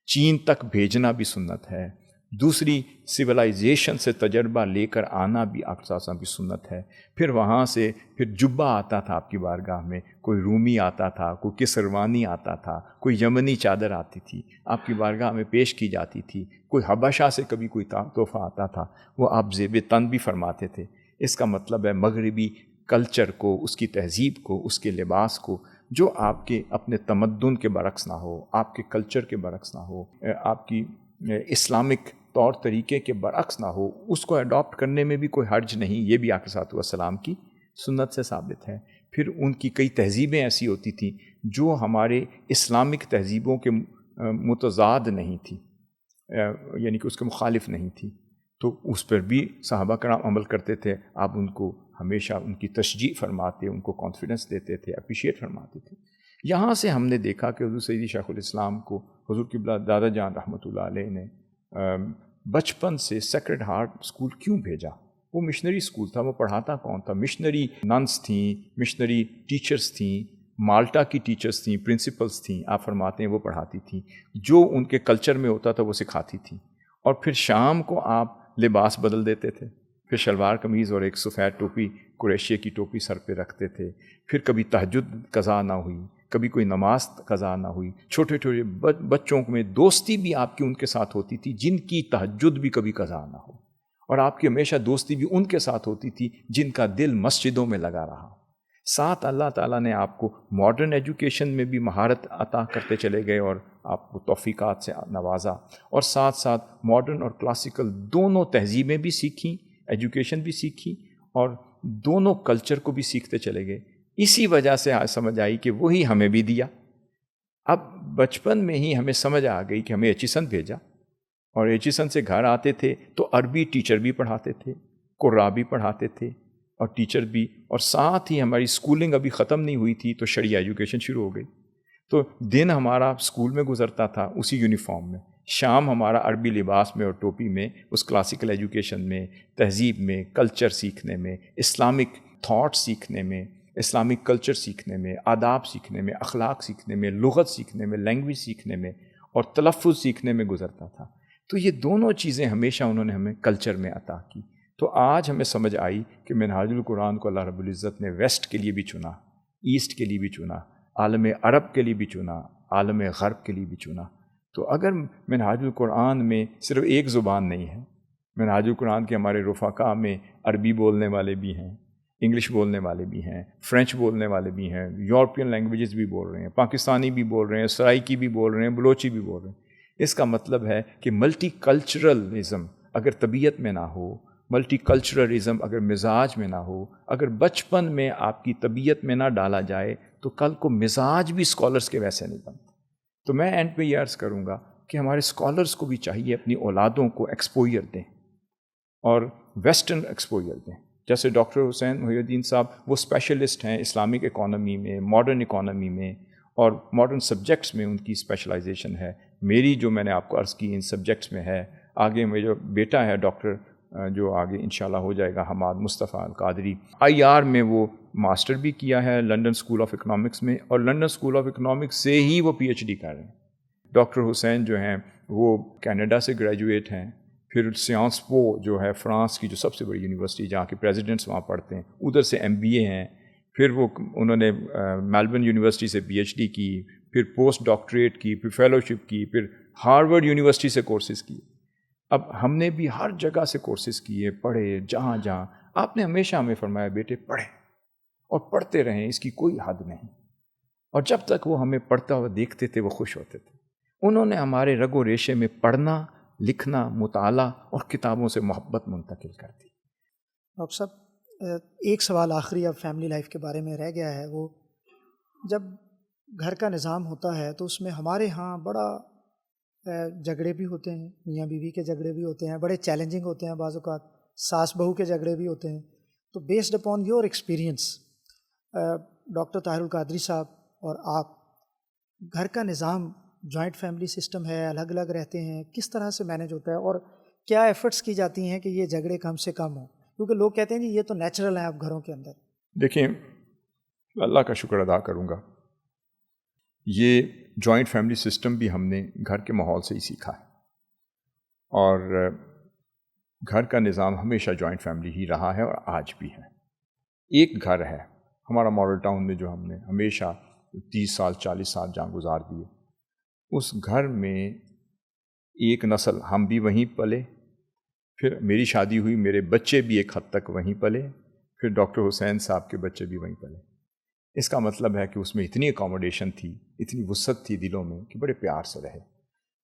چین تک بھیجنا بھی سنت ہے، دوسری سویلائزیشن سے تجربہ لے کر آنا بھی آقا صلی اللہ علیہ وسلم کی سنت ہے۔ پھر وہاں سے پھر جبہ آتا تھا آپ کی بارگاہ میں، کوئی رومی آتا تھا، کوئی کسروانی آتا تھا، کوئی یمنی چادر آتی تھی آپ کی بارگاہ میں پیش کی جاتی تھی، کوئی حبشہ سے کبھی کوئی تحفہ آتا تھا، وہ آپ زیب تن بھی فرماتے تھے۔ اس کا مطلب ہے مغربی کلچر کو، اس کی تہذیب کو، اس کے لباس کو، جو آپ کے اپنے تمدن کے برعکس نہ ہو، آپ کے کلچر کے برعکس نہ ہو، آپ کی اسلامک طور طریقے کے برعکس نہ ہو، اس کو اڈاپٹ کرنے میں بھی کوئی حرج نہیں۔ یہ بھی آقا صلی اللہ علیہ وسلم کی سنت سے ثابت ہے۔ پھر ان کی کئی تہذیبیں ایسی ہوتی تھیں جو ہمارے اسلامک تہذیبوں کے متضاد نہیں تھی، یعنی کہ اس کے مخالف نہیں تھی، تو اس پر بھی صحابہ کرام عمل کرتے تھے۔ آپ ان کو ہمیشہ ان کی تشجیع فرماتے، ان کو کانفیڈنس دیتے تھے، اپریشیٹ فرماتے تھے. یہاں سے ہم نے دیکھا کہ حضور سیدی شیخ الاسلام کو حضور قبلہ دادا جان رحمۃ اللہ علیہ نے بچپن سے سیکرڈ ہارٹ اسکول کیوں بھیجا. وہ مشنری اسکول تھا. وہ پڑھاتا کون تھا؟ مشنری ننس تھیں، مشنری ٹیچرز تھیں، مالٹا کی ٹیچرز تھیں، پرنسپلز تھیں. آپ فرماتے ہیں وہ پڑھاتی تھیں، جو ان کے کلچر میں ہوتا تھا وہ سکھاتی تھیں. اور پھر شام کو آپ لباس بدل دیتے تھے، پھر شلوار قمیض اور ایک سفید ٹوپی، قریشیے کی ٹوپی سر پہ رکھتے تھے. پھر کبھی تہجد قضا نہ ہوئی، کبھی کوئی نماز قضا نہ ہوئی. چھوٹے چھوٹے بچوں میں دوستی بھی آپ کی ان کے ساتھ ہوتی تھی جن کی تہجد بھی کبھی قضا نہ ہو، اور آپ کی ہمیشہ دوستی بھی ان کے ساتھ ہوتی تھی جن کا دل مسجدوں میں لگا رہا. ساتھ اللہ تعالیٰ نے آپ کو ماڈرن ایجوکیشن میں بھی مہارت عطا کرتے چلے گئے اور آپ کو توفیقات سے نوازا، اور ساتھ ساتھ ماڈرن اور کلاسیکل دونوں تہذیبیں بھی سیکھیں، ایجوکیشن بھی سیکھی، اور دونوں کلچر کو بھی سیکھتے چلے گئے. اسی وجہ سے آج سمجھ آئی کہ وہی ہمیں بھی دیا. اب بچپن میں ہی ہمیں سمجھ آ گئی کہ ہمیں ایچیسن بھیجا، اور ایچیسن سے گھر آتے تھے تو عربی ٹیچر بھی پڑھاتے تھے، قرآ بھی پڑھاتے تھے اور ٹیچر بھی، اور ساتھ ہی ہماری اسکولنگ ابھی ختم نہیں ہوئی تھی تو شرعیہ ایجوکیشن شروع ہو گئی. تو دن ہمارا اسکول میں گزرتا تھا اسی یونیفارم میں، شام ہمارا عربی لباس میں اور ٹوپی میں، اس کلاسیکل ایجوکیشن میں، تہذیب میں، کلچر سیکھنے میں، اسلامک تھاٹ سیکھنے میں، اسلامک کلچر سیکھنے میں، آداب سیکھنے میں، اخلاق سیکھنے میں، لغت سیکھنے میں، لینگویج سیکھنے میں اور تلفظ سیکھنے میں گزرتا تھا. تو یہ دونوں چیزیں ہمیشہ انہوں نے ہمیں کلچر میں عطا کی. تو آج ہمیں سمجھ آئی کہ منہاج القرآن کو اللہ رب العزت نے ویسٹ کے لیے بھی چنا، ایسٹ کے لیے بھی چنا، عالم عرب کے لیے بھی چنا، عالم غرب کے لیے بھی چنا. تو اگر منہاج القرآن میں صرف ایک زبان نہیں ہے، منہاج القرآن کے ہمارے رفقاء میں عربی بولنے والے بھی ہیں، انگلش بولنے والے بھی ہیں، فرینچ بولنے والے بھی ہیں، یورپین لینگویجز بھی بول رہے ہیں، پاکستانی بھی بول رہے ہیں، سرائیکی بھی بول رہے ہیں، بلوچی بھی بول رہے ہیں. اس کا مطلب ہے کہ ملٹی کلچرلزم اگر طبیعت میں نہ ہو، ملٹی کلچرلزم اگر مزاج میں نہ ہو، اگر بچپن میں آپ کی طبیعت میں نہ ڈالا جائے تو کل کو مزاج بھی اسکالرس کے ویسے نہیں بنتے. تو میں اینڈ پہ یہ عرض کروں گا کہ ہمارے اسکالرس کو بھی چاہیے اپنی اولادوں کو ایکسپوئر دیں اور ویسٹرن ایکسپوئر دیں. جیسے ڈاکٹر حسین محی الدین صاحب وہ اسپیشلسٹ ہیں اسلامک اکانومی میں، ماڈرن اکانومی میں اور ماڈرن سبجیکٹس میں، ان کی اسپیشلائزیشن ہے. میری جو میں نے آپ کو عرض کی ان سبجیکٹس میں ہے. آگے میرا جو بیٹا ہے ڈاکٹر، جو آگے انشاءاللہ ہو جائے گا، حماد مصطفیٰ القادری، IR میں وہ ماسٹر بھی کیا ہے لنڈن اسکول آف اکنامکس میں، اور لنڈن اسکول آف اکنامکس سے ہی وہ PhD کر رہے ہیں. ڈاکٹر حسین جو ہیں وہ کینیڈا سے گریجویٹ ہیں، پھر سیانس پو جو ہے فرانس کی جو سب سے بڑی یونیورسٹی جہاں کے پریزیڈنٹس وہاں پڑھتے ہیں، ادھر سے MBA ہیں. پھر وہ انہوں نے میلبرن یونیورسٹی سے PhD کی، پھر پوسٹ ڈاکٹریٹ کی، پھر فیلوشپ کی، پھر ہارورڈ یونیورسٹی سے کورسز کیے. اب ہم نے بھی ہر جگہ سے کورسز کیے، پڑھے جہاں جہاں. آپ نے ہمیشہ ہمیں فرمایا بیٹے پڑھیں اور پڑھتے رہیں، اس کی کوئی حد نہیں. اور جب تک وہ ہمیں پڑھتا ہوا دیکھتے تھے وہ خوش ہوتے تھے. انہوں نے ہمارے رگ و ریشے میں پڑھنا، لکھنا، مطالعہ اور کتابوں سے محبت منتقل کر دی. ڈاکٹر صاحب ایک سوال آخری اب فیملی لائف کے بارے میں رہ گیا ہے. وہ جب گھر کا نظام ہوتا ہے تو اس میں ہمارے ہاں بڑا جھگڑے بھی ہوتے ہیں، میاں بیوی کے جھگڑے بھی ہوتے ہیں، بڑے چیلنجنگ ہوتے ہیں، بعض اوقات ساس بہو کے جھگڑے بھی ہوتے ہیں. تو based upon your experience doctor Tahir ul Qadri صاحب اور آپ، گھر کا نظام جوائنٹ فیملی سسٹم ہے، الگ الگ رہتے ہیں، کس طرح سے مینیج ہوتا ہے اور کیا ایفرٹس کی جاتی ہیں کہ یہ جھگڑے کم سے کم ہوں؟ کیونکہ لوگ کہتے ہیں جی یہ تو نیچرل ہے اب گھروں کے اندر. دیکھیں، اللہ کا شکر ادا کروں گا، یہ جوائنٹ فیملی سسٹم بھی ہم نے گھر کے ماحول سے ہی سیکھا ہے، اور گھر کا نظام ہمیشہ جوائنٹ فیملی ہی رہا ہے اور آج بھی ہے. ایک گھر ہے ہمارا ماڈل ٹاؤن میں جو ہم نے ہمیشہ 30 سال 40 سال جہاں گزار دیے. اس گھر میں ایک نسل ہم بھی وہیں پلے، پھر میری شادی ہوئی، میرے بچے بھی ایک حد تک وہیں پلے، پھر ڈاکٹر حسین صاحب کے بچے بھی وہیں پلے. اس کا مطلب ہے کہ اس میں اتنی اکاموڈیشن تھی، اتنی وسعت تھی دلوں میں کہ بڑے پیار سے رہے.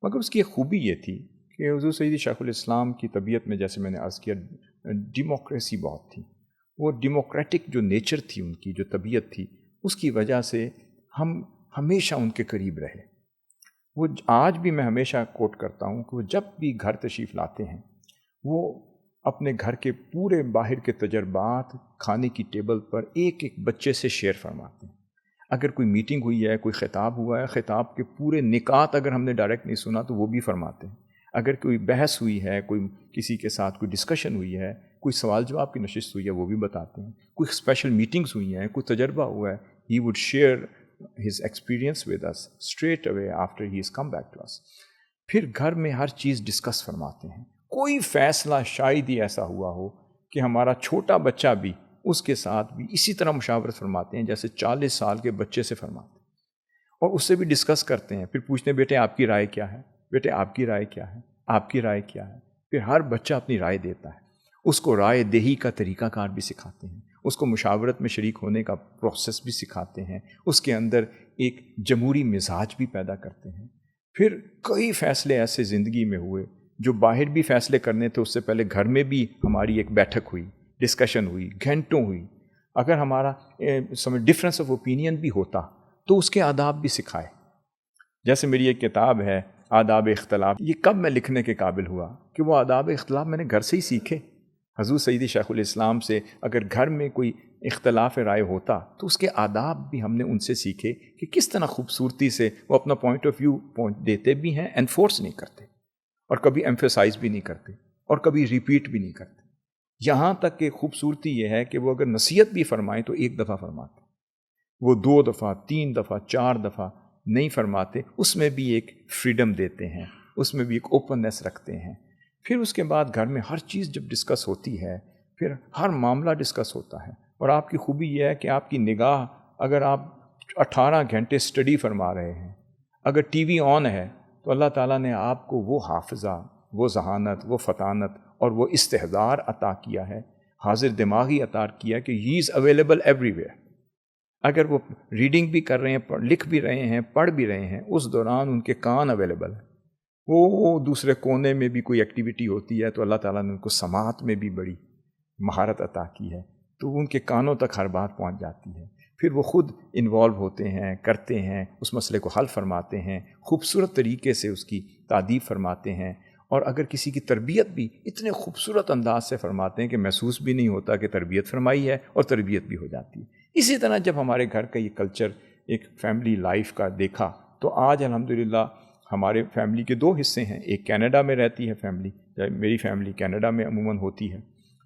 مگر اس کی ایک خوبی یہ تھی کہ حضور سیدی شیخ الاسلام کی طبیعت میں، جیسے میں نے عرض کیا، ڈیموکریسی بہت تھی. وہ ڈیموکریٹک جو نیچر تھی ان کی، جو طبیعت تھی، اس کی وجہ سے ہم ہمیشہ ان کے قریب رہے. وہ آج بھی میں ہمیشہ کوٹ کرتا ہوں کہ وہ جب بھی گھر تشریف لاتے ہیں وہ اپنے گھر کے پورے باہر کے تجربات کھانے کی ٹیبل پر ایک ایک بچے سے شیئر فرماتے ہیں. اگر کوئی میٹنگ ہوئی ہے، کوئی خطاب ہوا ہے، خطاب کے پورے نکات اگر ہم نے ڈائریکٹ نہیں سنا تو وہ بھی فرماتے ہیں. اگر کوئی بحث ہوئی ہے، کوئی کسی کے ساتھ کوئی ڈسکشن ہوئی ہے، کوئی سوال جواب کی نشست ہوئی ہے، وہ بھی بتاتے ہیں. کوئی اسپیشل میٹنگز ہوئی ہیں، کوئی تجربہ ہوا ہے، he would share his experience with us straight away after he is come back to us. پھر گھر میں ہر چیز ڈسکس فرماتے ہیں. کوئی فیصلہ شاید ہی ایسا ہوا ہو کہ ہمارا چھوٹا بچہ بھی اس کے ساتھ بھی اسی طرح مشاورت فرماتے ہیں جیسے 40 سال کے بچے سے فرماتے ہیں، اور اس سے بھی ڈسکس کرتے ہیں. پھر پوچھتے ہیں بیٹے آپ کی رائے کیا ہے، بیٹے آپ کی رائے کیا ہے، آپ کی رائے کیا ہے. پھر ہر بچہ اپنی رائے دیتا ہے. اس کو رائے دہی کا طریقہ کار بھی سکھاتے ہیں، اس کو مشاورت میں شریک ہونے کا پروسیس بھی سکھاتے ہیں، اس کے اندر ایک جمہوری مزاج بھی پیدا کرتے ہیں. پھر کئی فیصلے ایسے زندگی میں ہوئے جو باہر بھی فیصلے کرنے تھے، اس سے پہلے گھر میں بھی ہماری ایک بیٹھک ہوئی، ڈسکشن ہوئی، گھنٹوں ہوئی. اگر ہمارا ڈفرینس آف اوپینین بھی ہوتا تو اس کے آداب بھی سکھائے. جیسے میری ایک کتاب ہے آداب اختلاف، یہ کب میں لکھنے کے قابل ہوا کہ وہ آداب اختلاف میں نے گھر سے ہی سیکھے. حضور سیدی شیخ الاسلام سے اگر گھر میں کوئی اختلاف رائے ہوتا تو اس کے آداب بھی ہم نے ان سے سیکھے کہ کس طرح خوبصورتی سے وہ اپنا پوائنٹ آف ویو دیتے بھی ہیں، انفورس نہیں کرتے اور کبھی ایمفیسائز بھی نہیں کرتے اور کبھی ریپیٹ بھی نہیں کرتے. یہاں تک کہ خوبصورتی یہ ہے کہ وہ اگر نصیحت بھی فرمائیں تو ایک دفعہ فرماتے، وہ 2 دفعہ 3 دفعہ 4 دفعہ نہیں فرماتے. اس میں بھی ایک فریڈم دیتے ہیں، اس میں بھی ایک اوپننیس رکھتے ہیں. پھر اس کے بعد گھر میں ہر چیز جب ڈسکس ہوتی ہے، پھر ہر معاملہ ڈسکس ہوتا ہے. اور آپ کی خوبی یہ ہے کہ آپ کی نگاہ، اگر آپ 18 گھنٹے اسٹڈی فرما رہے ہیں، اگر ٹی وی آن ہے تو اللہ تعالیٰ نے آپ کو وہ حافظہ، وہ ذہانت، وہ فطانت اور وہ استحضار عطا کیا ہے، حاضر دماغی عطا کیا کہ ہی از اویلیبل ایوری ویئر. اگر وہ ریڈنگ بھی کر رہے ہیں، لکھ بھی رہے ہیں، پڑھ بھی رہے ہیں، اس دوران ان کے کان اویلیبل ہیں. وہ دوسرے کونے میں بھی کوئی ایکٹیویٹی ہوتی ہے تو اللہ تعالیٰ نے ان کو سماعت میں بھی بڑی مہارت عطا کی ہے، تو ان کے کانوں تک ہر بات پہنچ جاتی ہے. پھر وہ خود انوالو ہوتے ہیں، کرتے ہیں، اس مسئلے کو حل فرماتے ہیں، خوبصورت طریقے سے اس کی تعدیب فرماتے ہیں. اور اگر کسی کی تربیت بھی اتنے خوبصورت انداز سے فرماتے ہیں کہ محسوس بھی نہیں ہوتا کہ تربیت فرمائی ہے، اور تربیت بھی ہو جاتی ہے. اسی طرح جب ہمارے گھر کا یہ کلچر ایک فیملی لائف کا دیکھا تو آج الحمدللہ ہمارے فیملی کے 2 حصے ہیں. ایک کینیڈا میں رہتی ہے فیملی، میری فیملی کینیڈا میں عموماً ہوتی ہے،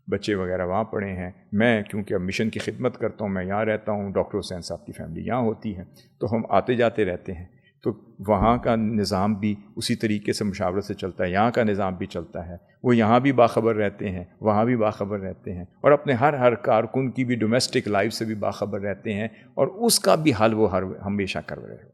بچے وغیرہ وہاں پڑھے ہیں. میں کیونکہ اب مشن کی خدمت کرتا ہوں، میں یہاں رہتا ہوں. ڈاکٹر حسین صاحب کی فیملی یہاں ہوتی ہے، تو ہم آتے جاتے رہتے ہیں. تو وہاں کا نظام بھی اسی طریقے سے مشاورت سے چلتا ہے، یہاں کا نظام بھی چلتا ہے. وہ یہاں بھی باخبر رہتے ہیں، وہاں بھی باخبر رہتے ہیں، اور اپنے ہر کارکن کی بھی ڈومیسٹک لائف سے بھی باخبر رہتے ہیں، اور اس کا بھی حل وہ ہمیشہ کر رہے ہو.